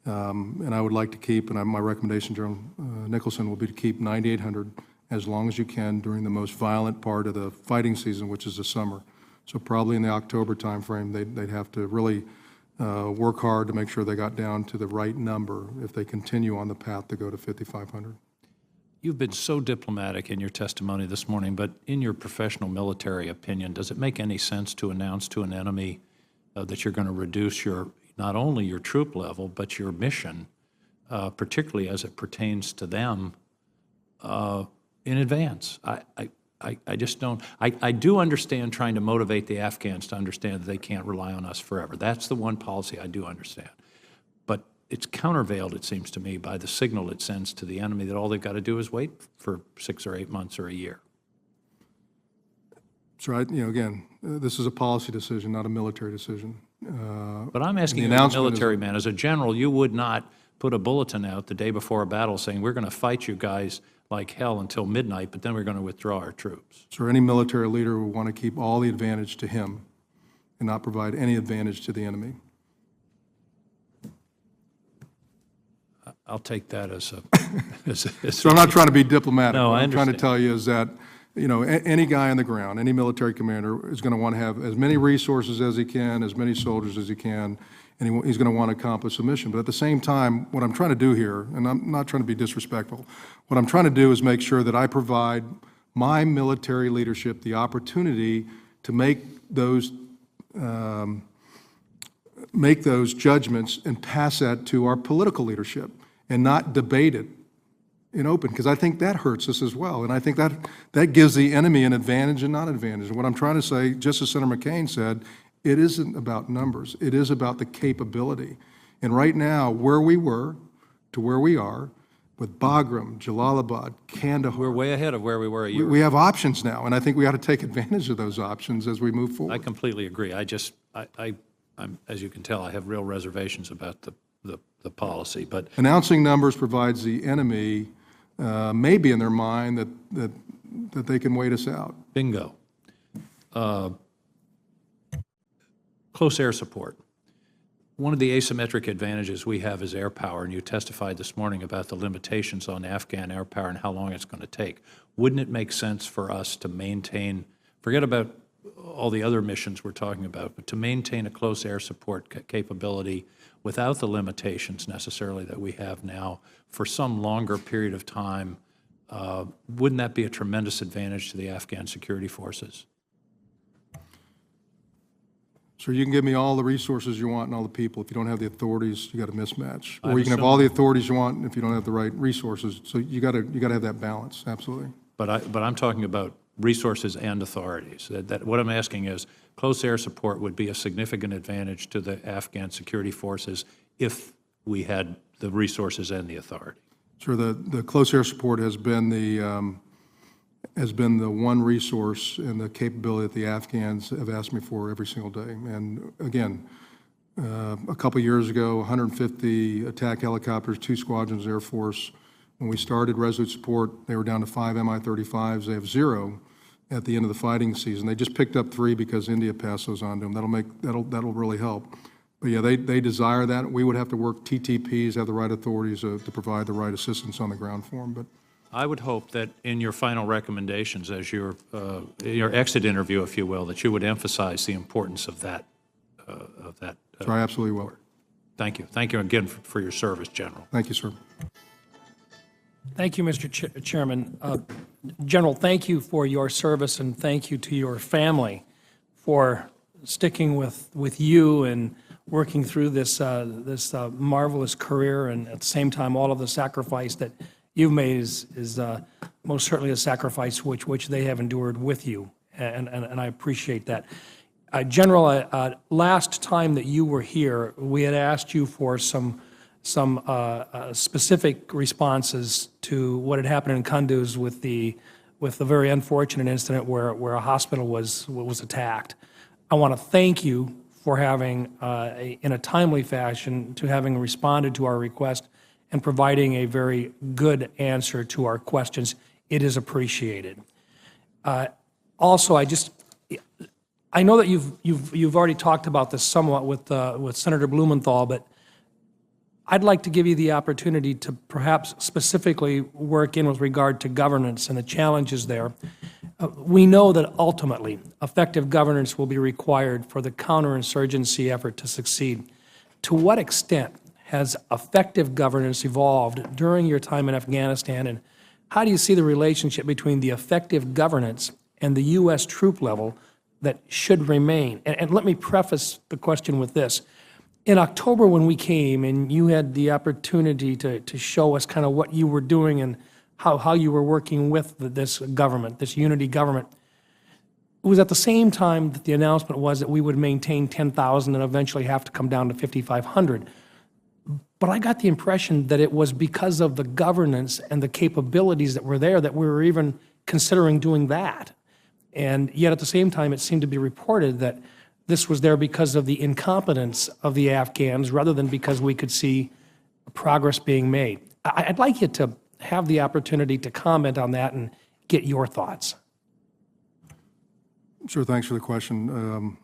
And I would like to keep, and my recommendation, General Nicholson, will be to keep 9,800 as long as you can during the most violent part of the fighting season, which is the summer. So probably in the October timeframe, they'd have to really work hard to make sure they got down to the right number if they continue on the path to go to 5,500. You've been so diplomatic in your testimony this morning, but in your professional military opinion, does it make any sense to announce to an enemy that you're going to reduce not only your troop level, but your mission, particularly as it pertains to them, in advance? I just don't. I do understand trying to motivate the Afghans to understand that they can't rely on us forever. That's the one policy I do understand. But it's countervailed, it seems to me, by the signal it sends to the enemy that all they've got to do is wait for 6 or 8 months or a year. So, again, this is a policy decision, not a military decision. But I'm asking you, as a military man, as a general, you would not put a bulletin out the day before a battle saying, we're going to fight you guys like hell until midnight, but then we're going to withdraw our troops. So any military leader will want to keep all the advantage to him and not provide any advantage to the enemy. I'll take that as a... So I'm not trying to be diplomatic. No, what I I'm trying to understand. tell you is that, any guy on the ground, any military commander is going to want to have as many resources as he can, as many soldiers as he can, and he's going to want to accomplish the mission. But at the same time, what I'm trying to do here, and I'm not trying to be disrespectful, what I'm trying to do is make sure that I provide my military leadership the opportunity to make those judgments and pass that to our political leadership and not debate it in open, because I think that hurts us as well. And I think that gives the enemy an advantage and not advantage. And what I'm trying to say, just as Senator McCain said, It isn't about numbers. It is about the capability. And right now, where we were to where we are, with Bagram, Jalalabad, Kandahar. We're way ahead of where we were a year We have options now, and I think we ought to take advantage of those options as we move I forward. completely agree. I'm, as you can tell, I have real reservations about the policy, but Announcing numbers provides the enemy maybe in their mind that they can wait us out. bingo. Close air support. One of the asymmetric advantages we have is air power, and you testified this morning about the limitations on Afghan air power and how long it's going to take. Wouldn't it make sense for us to maintain, forget about all the other missions we're talking about, but to maintain a close air support capability without the limitations necessarily that we have now for some longer period of time? Wouldn't that be a tremendous advantage to the Afghan security forces? So you can give me all the resources you want and all the people. If you don't have the authorities, you got a mismatch. I'm Or you can have assuming- all the authorities you want if you don't have the right resources. So you got to have that balance, absolutely. But I'm talking about resources and authorities. What I'm asking is, close air support would be a significant advantage to the Afghan security forces if we had the resources and the authority. Sure, the close air support has been the one resource and the capability that the Afghans have asked me for every single day. And again, a couple years ago, 150 attack helicopters, 2 squadrons of Air Force. When we started Resolute Support, they were down to 5 Mi-35s. They have 0 at the end of the fighting season. They just picked up 3 because India passed those on to them. That'll really help. But yeah, they desire that. We would have to work TTPs, have the right authorities to provide the right assistance on the ground for them. But I would hope that in your final recommendations, as your exit interview, if you will, that you would emphasize the importance of that. so I absolutely will. Thank you. Thank you again for your service, General. Thank you, sir. Thank you, Mr. Chairman. General, thank you for your service, and thank you to your family for sticking with you and working through this marvelous career, and at the same time, all of the sacrifice that you've made is most certainly a sacrifice which they have endured with you, and I appreciate that. General, last time that you were here, we had asked you for some specific responses to what had happened in Kunduz with the very unfortunate incident where a hospital was attacked. I want to thank you for having, in a timely fashion, to having responded to our request and providing a very good answer to our questions. It is appreciated. Also, I know that you've already talked about this somewhat with Senator Blumenthal, but I'd like to give you the opportunity to perhaps specifically work in with regard to governance and the challenges there. We know that ultimately effective governance will be required for the counterinsurgency effort to succeed. To what extent has effective governance evolved during your time in Afghanistan, and how do you see the relationship between the effective governance and the U.S. troop level that should remain? And let me preface the question with this. In October, when we came and you had the opportunity to show us kind of what you were doing and how you were working with this government, this unity government, it was at the same time that the announcement was that we would maintain 10,000 and eventually have to come down to 5,500. But I got the impression that it was because of the governance and the capabilities that were there that we were even considering doing that. And yet at the same time, it seemed to be reported that this was there because of the incompetence of the Afghans rather than because we could see progress being made. I'd like you to have the opportunity to comment on that and get your thoughts. Sure, thanks for the question.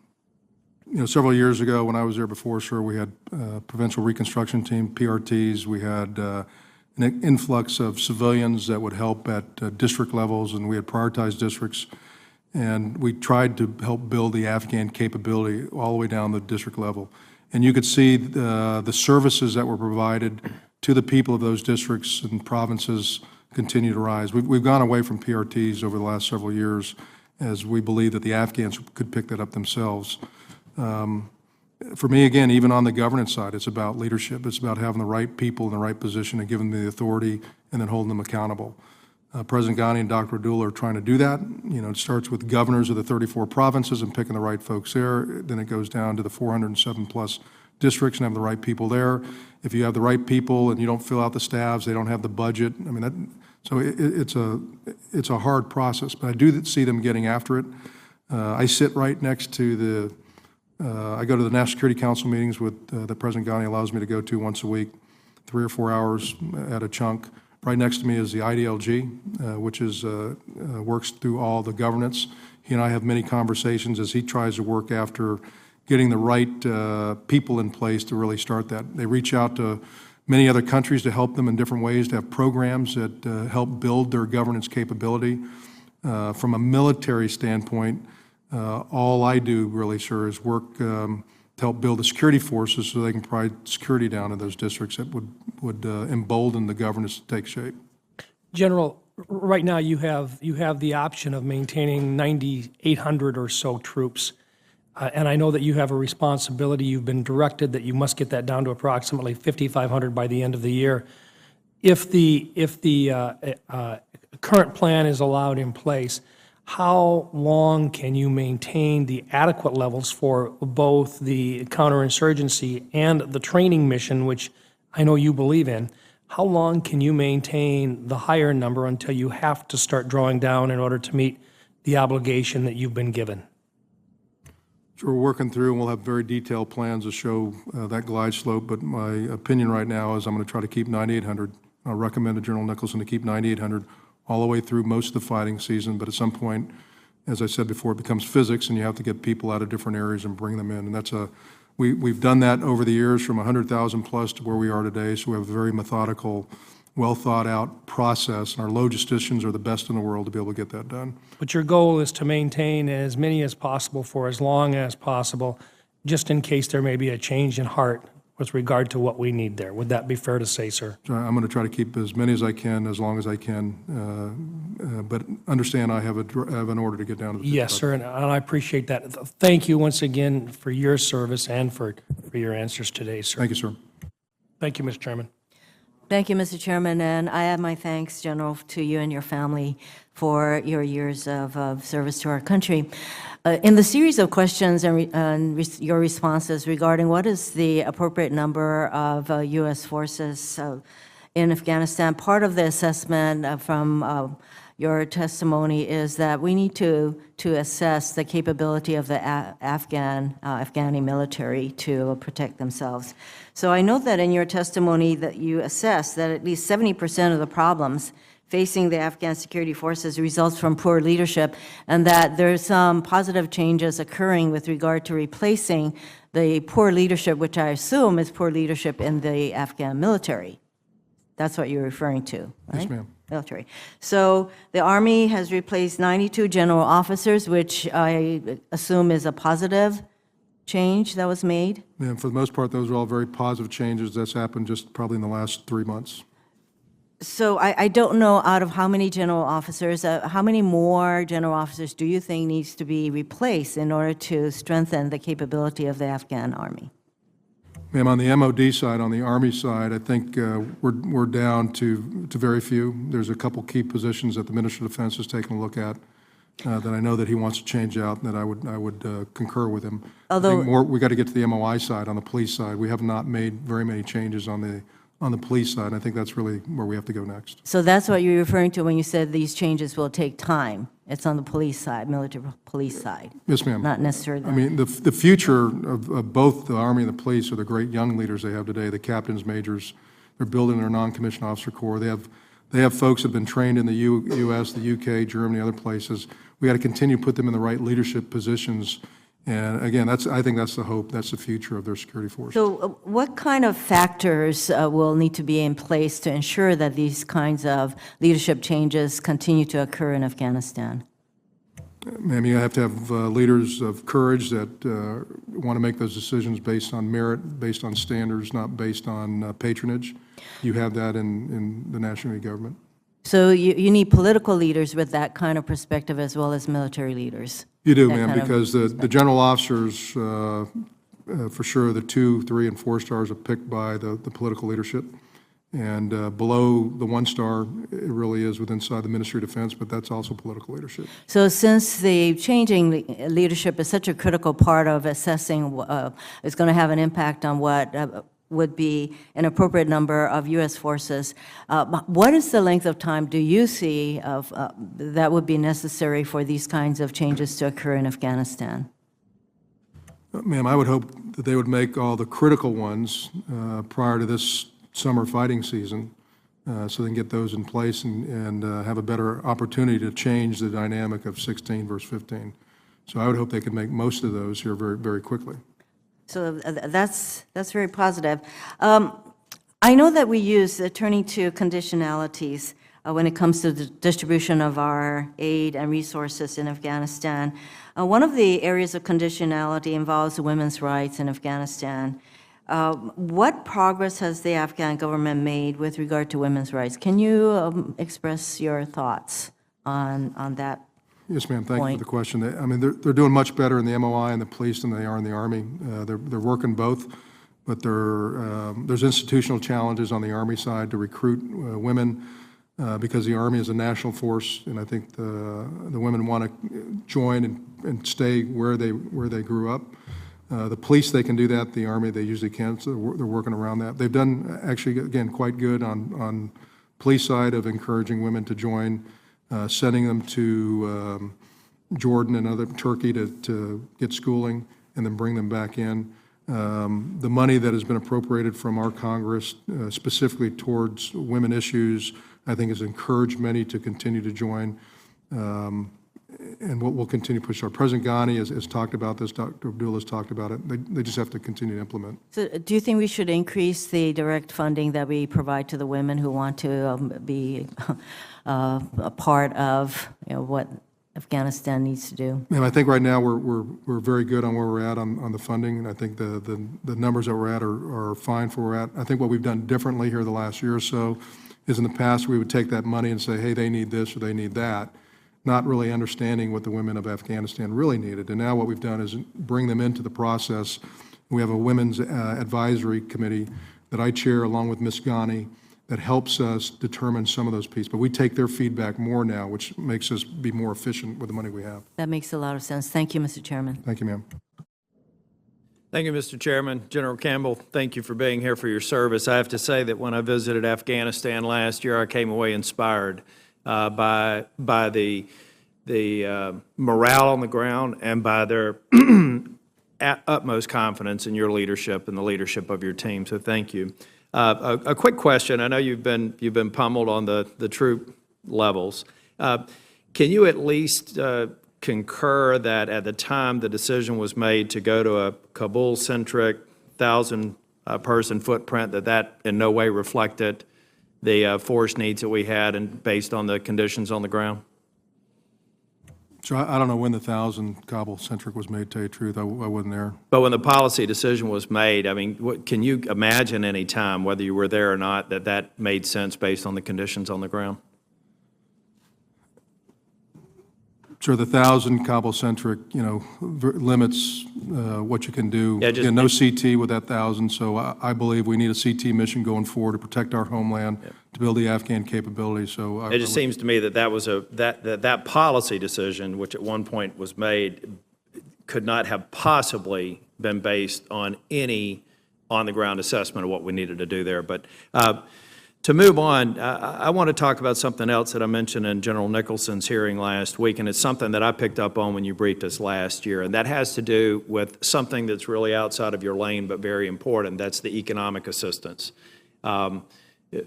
Several years ago when I was there before, sir, we had a provincial reconstruction team, PRTs. We had an influx of civilians that would help at district levels, and we had prioritized districts. And we tried to help build the Afghan capability all the way down the district level. And you could see the services that were provided to the people of those districts and provinces continue to rise. We've gone away from PRTs over the last several years as we believe that the Afghans could pick that up themselves. For me, again, even on the governance side, it's about leadership. It's about having the right people in the right position and giving them the authority and then holding them accountable. President Ghani and Dr. Abdullah are trying to do that. You know, it starts with governors of the 34 provinces and picking the right folks there. Then it goes down to the 407-plus districts and have the right people there. If you have the right people and you don't fill out the staffs, they don't have the budget. I mean, so it's a hard process, but I do see them getting after it. I sit right next to I go to the National Security Council meetings that President Ghani allows me to go to once a week, 3 or 4 hours at a chunk. Right next to me is the IDLG, which works through all the governance. He and I have many conversations as he tries to work after getting the right people in place to really start that. They reach out to many other countries to help them in different ways, to have programs that help build their governance capability. From a military standpoint, all I do really, sir, is work to help build the security forces so they can provide security down in those districts that would embolden the governance to take shape. General, right now you have the option of maintaining 9,800 or so troops. And I know that you have a responsibility. You've been directed that you must get that down to approximately 5,500 by the end of the year. If the current plan is allowed in place, how long can you maintain the adequate levels for both the counterinsurgency and the training mission, which I know you believe in? How long can you maintain the higher number until you have to start drawing down in order to meet the obligation that you've been given? So we're working through, and we'll have very detailed plans to show that glide slope, but my opinion right now is I'm going to try to keep 9,800. I'll recommend to General Nicholson to keep 9,800 all the way through most of the fighting season, but at some point, as I said before, it becomes physics, and you have to get people out of different areas and bring them in, and that's we've done that over the years from 100,000 plus to where we are today, so we have a very methodical, well-thought-out process, and our logisticians are the best in the world to be able to get that done. But your goal is to maintain as many as possible for as long as possible, just in case there may be a change in heart with regard to what we need there. Would that be fair to say, sir? So I'm going to try to keep as many as I can, as long as I can, but understand I have an order to get down to the Yes, sir, and I appreciate that. Thank you once again for your service and for your answers today, sir. Thank you, sir. Thank you, Mr. Chairman. Thank you, Mr. Chairman, and I add my thanks, General, to you and your family for your years of service to our country. In the series of questions and your responses regarding what is the appropriate number of U.S. forces in Afghanistan, part of the assessment from your testimony is that we need to assess the capability of the Afghani military to protect themselves. So I note that in your testimony that you assess that at least 70% of the problems facing the Afghan security forces results from poor leadership, and that there's some positive changes occurring with regard to replacing the poor leadership, which I assume is poor leadership in the Afghan military. That's what you're referring to, right? Yes, ma'am. Military. So the Army has replaced 92 general officers, which I assume is a positive change that was made? And for the most part, those are all very positive changes. That's happened just probably in the last 3 months. So I don't know out of how many general officers, how many more general officers do you think needs to be replaced in order to strengthen the capability of the Afghan Army? Ma'am, on the MOD side, on the Army side, I think we're down to very few. There's a couple key positions that the Minister of Defense is taking a look at that I know that he wants to change out, and that I would concur with him. Although, I think we got to get to the MOI side, on the police side. We have not made very many changes on the police side, and I think that's really where we have to go next. so that's what you're referring to when you said these changes will take time. It's on the police side, military police side. Yes, ma'am. Not necessarily. I mean, the future of both the Army and the police are the great young leaders they have today, the captains, majors. They're building their non-commissioned officer corps. They have folks that have been trained in the U.S., the UK, Germany, other places. We got to continue to put them in the right leadership positions. And again, I think that's the hope. That's the future of their security force. So what kind of factors will need to be in place to ensure that these kinds of leadership changes continue to occur in Afghanistan? Ma'am, you have to have leaders of courage that want to make those decisions based on merit, based on standards, not based on patronage. You have that in the national government. So you need political leaders with that kind of perspective as well as military leaders? You do, ma'am, because the general officers, for sure, the 2, 3, and 4 stars are picked by the political leadership. And below the 1-star, it really is inside the Ministry of Defense, but that's also political leadership. So since the changing leadership is such a critical part of assessing, it's going to have an impact on what would be an appropriate number of U.S. forces, what is the length of time do you see of, that would be necessary for these kinds of changes to occur in Afghanistan? Ma'am, I would hope that they would make all the critical ones prior to this summer fighting season, so they can get those in place and have a better opportunity to change the dynamic of 16 versus 15. So I would hope they could make most of those here very, very quickly. So that's very positive. I know that we use, turning to conditionalities when it comes to the distribution of our aid and resources in Afghanistan. One of the areas of conditionality involves women's rights in Afghanistan. What progress has the Afghan government made with regard to women's rights? Can you express your thoughts on that? Yes, ma'am. Thank you for the question. I mean, they're doing much better in the MOI and the police than they are in the Army. They're working both, but there's institutional challenges on the Army side to recruit women because the Army is a national force, and I think the women want to join and stay where they grew up. The police, they can do that. The Army, they usually can't, so they're working around that. They've done, actually, again, quite good on police side of encouraging women to join, sending them to Jordan and other Turkey to get schooling and then bring them back in. The money that has been appropriated from our Congress specifically towards women issues, I think has encouraged many to continue to join. And we'll continue to push. Our President Ghani has talked about this. Dr. Abdul has talked about it. They just have to continue to implement. So do you think we should increase the direct funding that we provide to the women who want to be a part of what Afghanistan needs to do? And I think right now we're very good on where we're at on the funding, and I think the numbers that we're at are fine for where we're at. I think what we've done differently here the last year or so is in the past we would take that money and say, hey, they need this or they need that, not really understanding what the women of Afghanistan really needed. And now what we've done is bring them into the process. We have a women's advisory committee that I chair along with Ms. Ghani that helps us determine some of those pieces. But we take their feedback more now, which makes us be more efficient with the money we have. That makes a lot of sense. Thank you, Mr. Chairman. Thank you, ma'am. Thank you, Mr. Chairman. General Campbell, thank you for being here for your service. I have to say that when I visited Afghanistan last year, I came away inspired by the morale on the ground and by their utmost confidence in your leadership and the leadership of your team. So thank you. A quick question. I know you've been pummeled on the troop levels. Can you at least concur that at the time the decision was made to go to a Kabul-centric 1,000-person footprint, that in no way reflected the force needs that we had and based on the conditions on the ground? So I don't know when the 1,000 Kabul-centric was made, to tell you the truth. I wasn't there. But when the policy decision was made, I mean, can you imagine any time, whether you were there or not, that made sense based on the conditions on the ground? Sure, the 1,000 Kabul-centric, limits what you can do. Yeah, Again, no CT with that 1,000, so I believe we need a CT mission going forward to protect our homeland, to build the Afghan capability. So it just seems to me that that was that policy decision, which at one point was made, could not have possibly been based on any on-the-ground assessment of what we needed to do there. But to move on, I want to talk about something else that I mentioned in General Nicholson's hearing last week, and it's something that I picked up on when you briefed us last year, and that has to do with something that's really outside of your lane but very important. That's the economic assistance.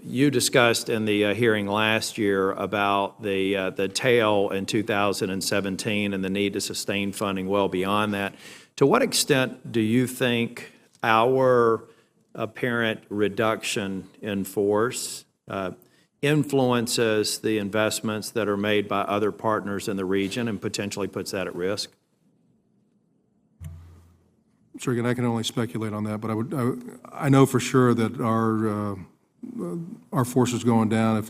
You discussed in the hearing last year about the tail in 2017 and the need to sustain funding well beyond that. To what extent do you think our apparent reduction in force influences the investments that are made by other partners in the region and potentially puts that at risk? Sure, again, I can only speculate on that, but I know for sure that our forces going down have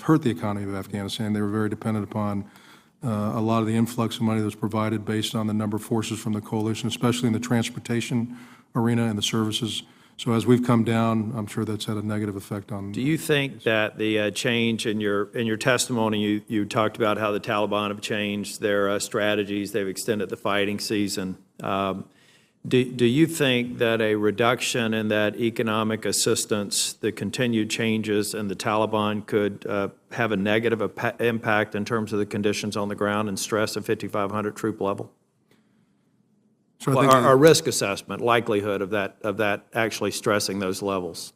hurt the economy of Afghanistan. They were very dependent upon a lot of the influx of money that was provided based on the number of forces from the coalition, especially in the transportation arena and the services. So as we've come down, I'm sure that's had a negative effect on. Do you think that the change in your testimony, you talked about how the Taliban have changed their strategies, they've extended the fighting season. Do you think that a reduction in that economic assistance, the continued changes in the Taliban could have a negative impact in terms of the conditions on the ground and stress at 5,500 troop level? So I think Our risk assessment, likelihood of that actually stressing those levels.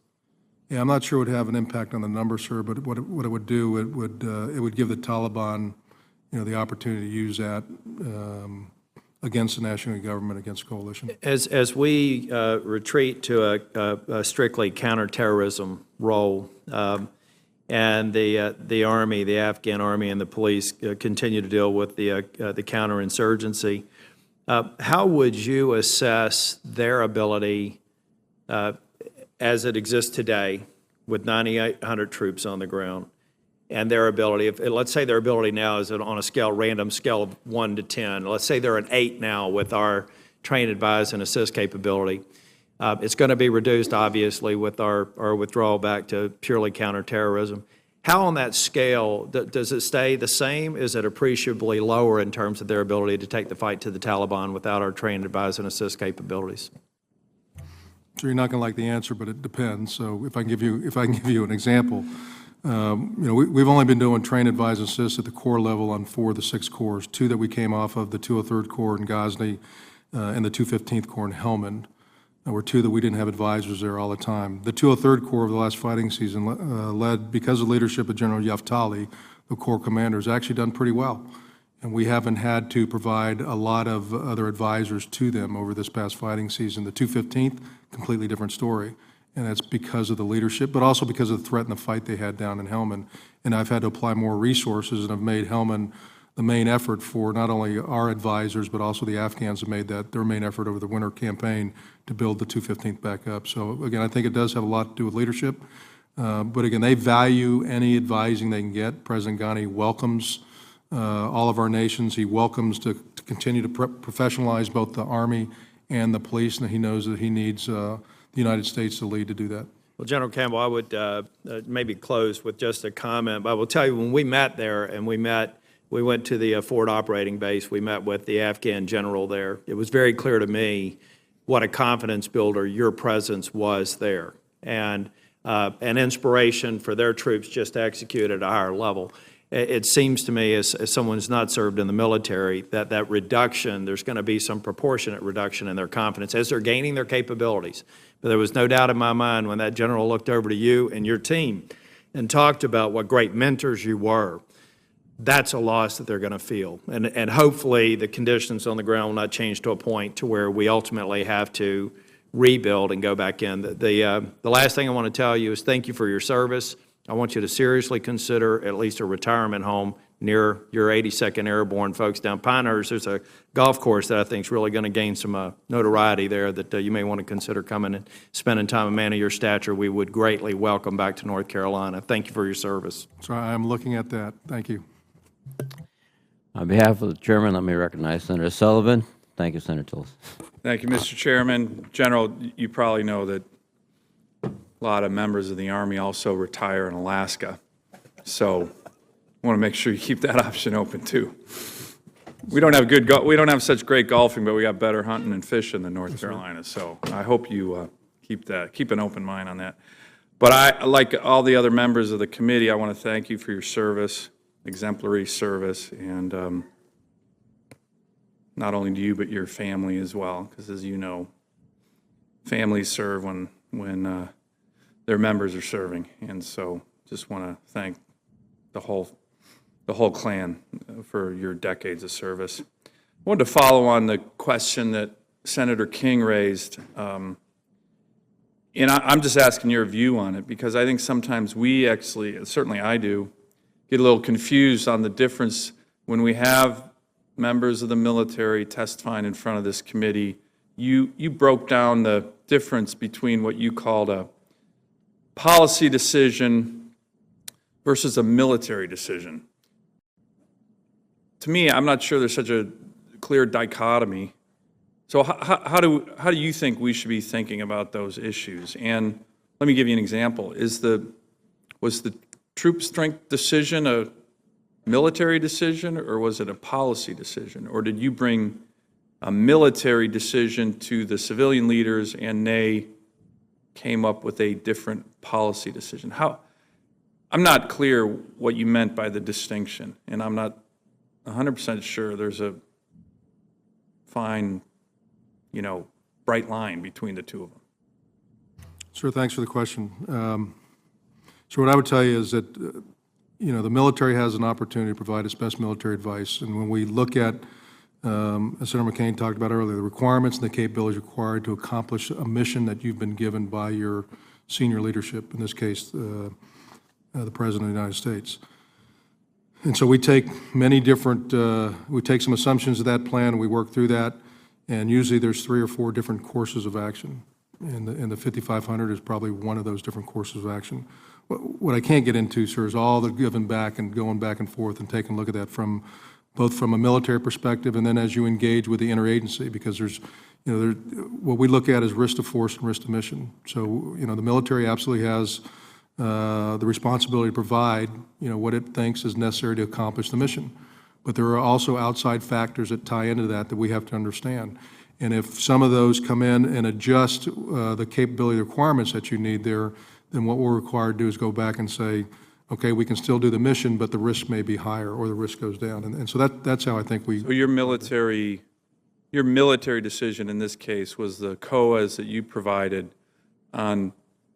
Yeah, I'm not sure it would have an impact on the numbers, sir, but what it would do, it would give the Taliban, the opportunity to use that against the national government, against coalition. As we retreat to a strictly counterterrorism role, and the Army, the Afghan Army and the police continue to deal with the counterinsurgency, how would you assess their ability as it exists today with 9,800 troops on the ground and their ability, let's say their ability now is on a random scale of 1 to 10. Let's say they're an 8 now with our train, advise, and assist capability. It's going to be reduced, obviously, with our withdrawal back to purely counterterrorism. How on that scale, does it stay the same? Is it appreciably lower in terms of their ability to take the fight to the Taliban without our train, advise, and assist capabilities? So you're not going to like the answer, but it depends. So if I can give you an example, we've only been doing train, advise, and assist at the corps level on 4 of the 6 corps, 2 that we came off of, the 203rd Corps in Ghazni and the 215th Corps in Helmand. There were 2 that we didn't have advisors there all the time. The 203rd Corps of the last fighting season led, because of leadership of General Yaftali, the Corps commander, has actually done pretty well. And we haven't had to provide a lot of other advisors to them over this past fighting season. The 215th, completely different story. And that's because of the leadership, but also because of the threat and the fight they had down in Helmand. And I've had to apply more resources and have made Helmand the main effort for not only our advisors, but also the Afghans have made that their main effort over the winter campaign to build the 215th back up. So again, I think it does have a lot to do with leadership. But again, they value any advising they can get. President Ghani welcomes all of our nations. He welcomes to continue to professionalize both the Army and the police, and he knows that he needs the United States to lead to do that. Well, General Campbell, I would maybe close with just a comment. But I will tell you, when we met there and we went to the forward operating base, we met with the Afghan general there. It was very clear to me what a confidence builder your presence was there, and an inspiration for their troops just to execute at a higher level. It seems to me, as someone who's not served in the military, that reduction, there's going to be some proportionate reduction in their confidence as they're gaining their capabilities. But there was no doubt in my mind when that general looked over to you and your team and talked about what great mentors you were. That's a loss that they're going to feel. And hopefully the conditions on the ground will not change to a point to where we ultimately have to rebuild and go back in. The last thing I want to tell you is thank you for your service. I want you to seriously consider at least a retirement home near your 82nd Airborne folks down Pinehurst. There's a golf course that I think is really going to gain some notoriety there that you may want to consider coming and spending time. A man of your stature, we would greatly welcome back to North Carolina. Thank you for your service. So I'm looking at that. Thank you. On behalf of the chairman, let me recognize Senator Sullivan. Thank you, Senator Tillis. Thank you, Mr. Chairman. General, you probably know that a lot of members of the Army also retire in Alaska. So I want to make sure you keep that option open too. We don't have such great golfing, but we got better hunting and fishing than North Carolina. So I hope you keep an open mind on that. But like all the other members of the committee, I want to thank you for your service, exemplary service, and not only to you, but your family as well, because as you know, families serve when their members are serving. And so just want to thank the whole clan for your decades of service. I wanted to follow on the question that Senator King raised, and I'm just asking your view on it, because I think sometimes we actually, certainly I do, get a little confused on the difference when we have members of the military testifying in front of this committee. You broke down the difference between what you called a policy decision versus a military decision. To me, I'm not sure there's such a clear dichotomy So how do you think we should be thinking about those issues? And let me give you an example. Was the troop strength decision a military decision, or was it a policy decision? Or did you bring a military decision to the civilian leaders and they came up with a different policy decision? I'm not clear what you meant by the distinction, and I'm not 100% sure there's a fine, bright line between the two of them. Sir, thanks for the question. So what I would tell you is that, the military has an opportunity to provide its best military advice. And when we look at, as Senator McCain talked about earlier, the requirements and the capabilities required to accomplish a mission that you've been given by your senior leadership, in this case, the President of the United States. And so we take many different, we take some assumptions of that plan, and we work through that, and usually there's 3 or 4 different courses of action. And the 5500 is probably one of those different courses of action. What I can't get into, sir, is all the giving back and going back and forth and taking a look at that both from a military perspective and then as you engage with the interagency, because there's, what we look at is risk to force and risk to mission. So, the military absolutely has the responsibility to provide, what it thinks is necessary to accomplish the mission. But there are also outside factors that tie into that we have to understand. And if some of those come in and adjust the capability requirements that you need there, then what we're required to do is go back and say, okay, we can still do the mission, but the risk may be higher or the risk goes down. And so that's how I think we... So your military decision in this case was the COAs that you provided on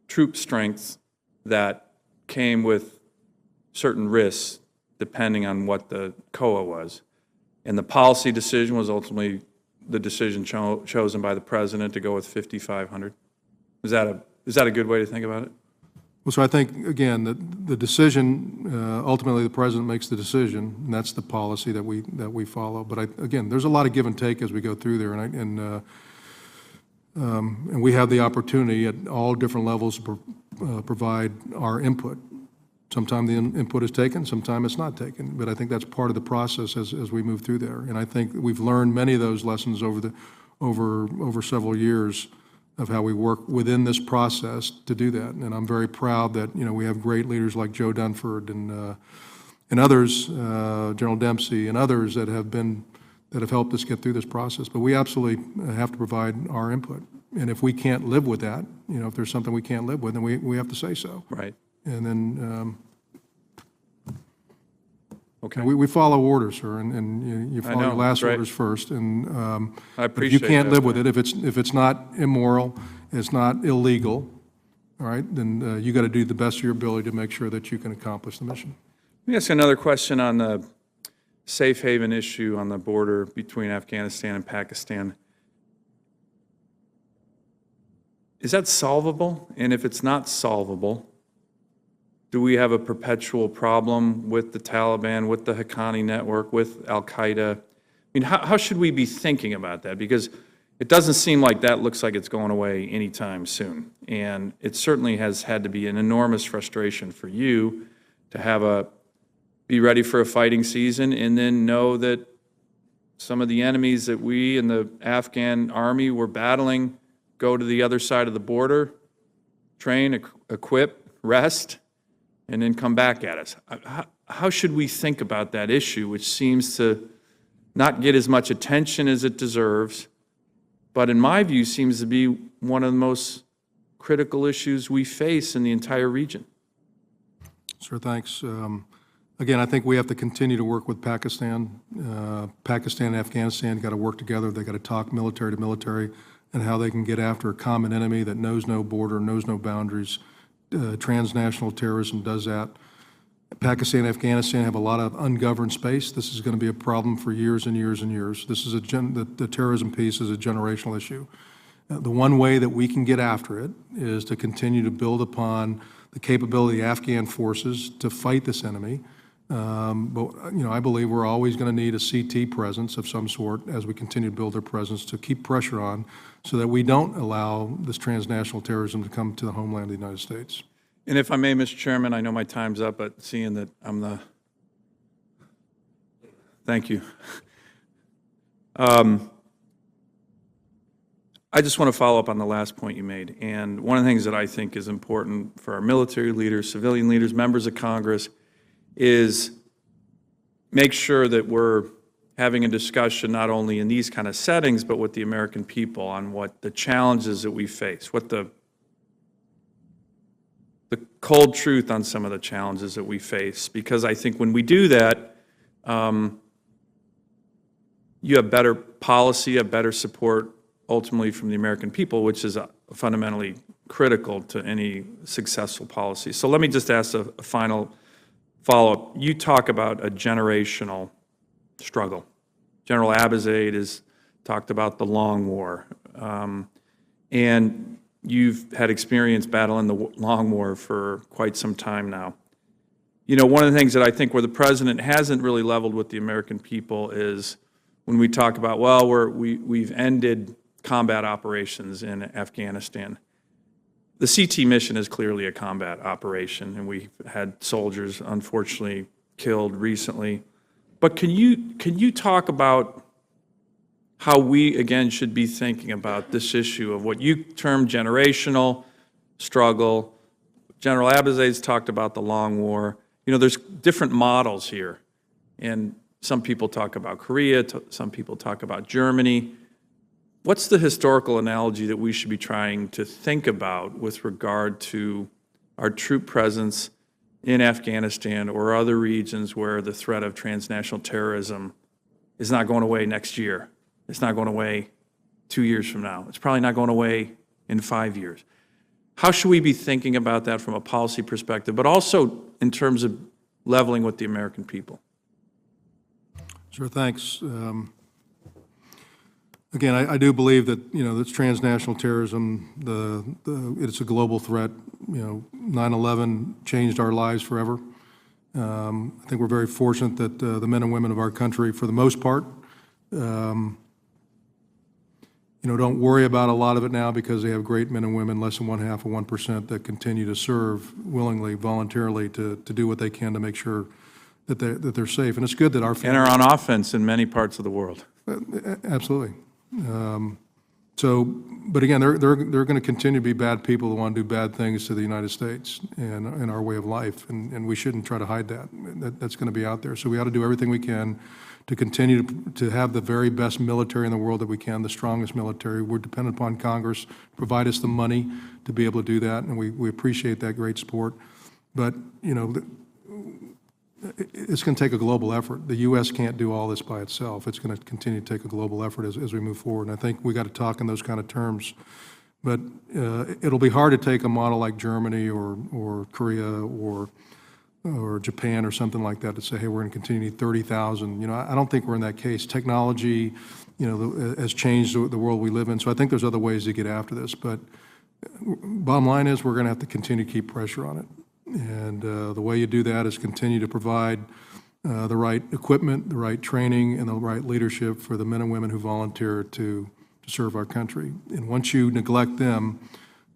troop strengths that came with certain risks depending on what the COA was. And the policy decision was ultimately the decision chosen by the President to go with 5,500. Is that a good way to think about it? Well, so I think, again, the decision, ultimately the President makes the decision, and that's the policy that we follow. But again, there's a lot of give and take as we go through there, and we have the opportunity at all different levels to provide our input. Sometimes the input is taken, sometimes it's not taken. But I think that's part of the process as we move through there. And I think we've learned many of those lessons over several years of how we work within this process to do that. And I'm very proud that, we have great leaders like Joe Dunford and others, General Dempsey and others that have helped us get through this process. But we absolutely have to provide our input. And if we can't live with that, if there's something we can't live with, then we have to say so. Right. And then okay. we follow orders, sir, and you follow your last orders first. And I appreciate if you can't that, live with it, if it's not immoral, it's not illegal, all right, then you got to do the best of your ability to make sure that you can accomplish the mission. Let me ask another question on the safe haven issue on the border between Afghanistan and Pakistan. Is that solvable? And if it's not solvable, do we have a perpetual problem with the Taliban, with the Haqqani network, with al-Qaeda? I mean, how should we be thinking about that? Because it doesn't seem like that looks like it's going away anytime soon. And it certainly has had to be an enormous frustration for you to be ready for a fighting season and then know that some of the enemies that we and the Afghan army were battling go to the other side of the border, train, equip, rest, and then come back at us. How should we think about that issue, which seems to not get as much attention as it deserves, but in my view seems to be one of the most critical issues we face in the entire region? Sir, thanks. Again, I think we have to continue to work with Pakistan. Pakistan and Afghanistan got to work together. They got to talk military to military and how they can get after a common enemy that knows no border, knows no boundaries. Transnational terrorism does that. Pakistan and Afghanistan have a lot of ungoverned space. This is going to be a problem for years and years and years. This is the terrorism piece is a generational issue. The one way that we can get after it is to continue to build upon the capability of the Afghan forces to fight this enemy. But I believe we're always going to need a CT presence of some sort as we continue to build their presence to keep pressure on so that we don't allow this transnational terrorism to come to the homeland of the United States. And if I may, Mr. Chairman, I know my time's up, but seeing that I'm thank you. I just want to follow up on the last point you made. And one of the things that I think is important for our military leaders, civilian leaders, members of Congress, is make sure that we're having a discussion not only in these kind of settings, but with the American people on what the challenges that we face, what the cold truth on some of the challenges that we face. Because I think when we do that, you have better policy, you have better support ultimately from the American people, which is fundamentally critical to any successful policy. So let me just ask a final follow-up. You talk about a generational struggle. General Abizaid has talked about the long war. And you've had experience battling the long war for quite some time now. You know, one of the things that I think where the president hasn't really leveled with the American people is when we talk about, well, we've ended combat operations in Afghanistan. The CT mission is clearly a combat operation, and we've had soldiers unfortunately killed recently. But can you talk about how we, again, should be thinking about this issue of what you term generational struggle? General Abizaid's talked about the long war. You know, there's different models here, and some people talk about Korea, some people talk about Germany. What's the historical analogy that we should be trying to think about with regard to our troop presence in Afghanistan or other regions where the threat of transnational terrorism is not going away next year? It's not going away 2 years from now. It's probably not going away in 5 years. How should we be thinking about that from a policy perspective, but also in terms of leveling with the American people? Sure, thanks. Again, I do believe that, you know, this transnational terrorism, it's a global threat. You know, 9/11 changed our lives forever. I think we're very fortunate that the men and women of our country, for the most part, you know, don't worry about a lot of it now because they have great men and women, less than 0.5% that continue to serve willingly, voluntarily, to do what they can to make sure that they're safe. And it's good that our and are on offense in many parts of the world. Absolutely. But again, they're going to continue to be bad people who want to do bad things to the United States and our way of life, and we shouldn't try to hide that. That's going to be out there. So we ought to do everything we can to continue to have the very best military in the world that we can, the strongest military. We're dependent upon Congress to provide us the money to be able to do that, and we appreciate that great support. But, you know, it's going to take a global effort. The U.S. can't do all this by itself. It's going to continue to take a global effort as we move forward. And I think we got to talk in those kind of terms. But it'll be hard to take a model like Germany or Korea or Japan or something like that to say, hey, we're going to continue to need 30,000. You know, I don't think we're in that case. Technology, you know, has changed the world we live in. So I think there's other ways to get after this. But bottom line is we're going to have to continue to keep pressure on it. And the way you do that is continue to provide the right equipment, the right training, and the right leadership for the men and women who volunteer to serve our country. And once you neglect them,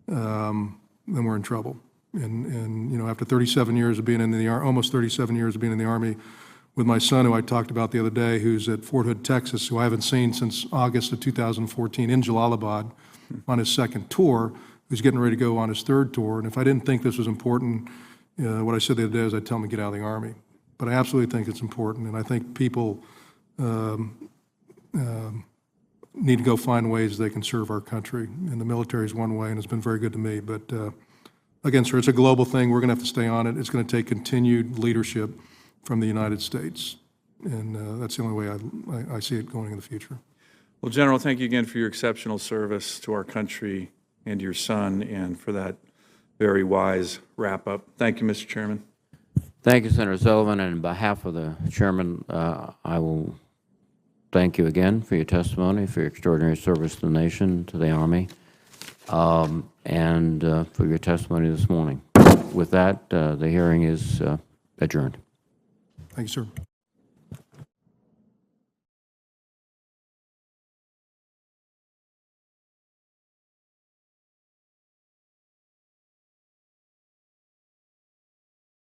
then we're in trouble. And you know, after 37 years of being in the almost 37 years of being in the Army, with my son, who I talked about the other day, who's at Fort Hood, Texas, who I haven't seen since August of 2014 in Jalalabad on his second tour, who's getting ready to go on his third tour. And if I didn't think this was important, what I said the other day is I'd tell him to get out of the Army. But I absolutely think it's important, and I think people need to go find ways they can serve our country. And the military is one way, and it's been very good to me. But again, sir, it's a global thing. We're going to have to stay on it. It's going to take continued leadership from the United States. And that's the only way I see it going in the future. Well, General, thank you again for your exceptional service to our country and your son, and for that very wise wrap-up. Thank you, Mr. Chairman. Thank you, Senator Sullivan. And on behalf of the chairman, I will thank you again for your testimony, for your extraordinary service to the nation, to the Army, and for your testimony this morning. With that, the hearing is adjourned. Thank you, sir.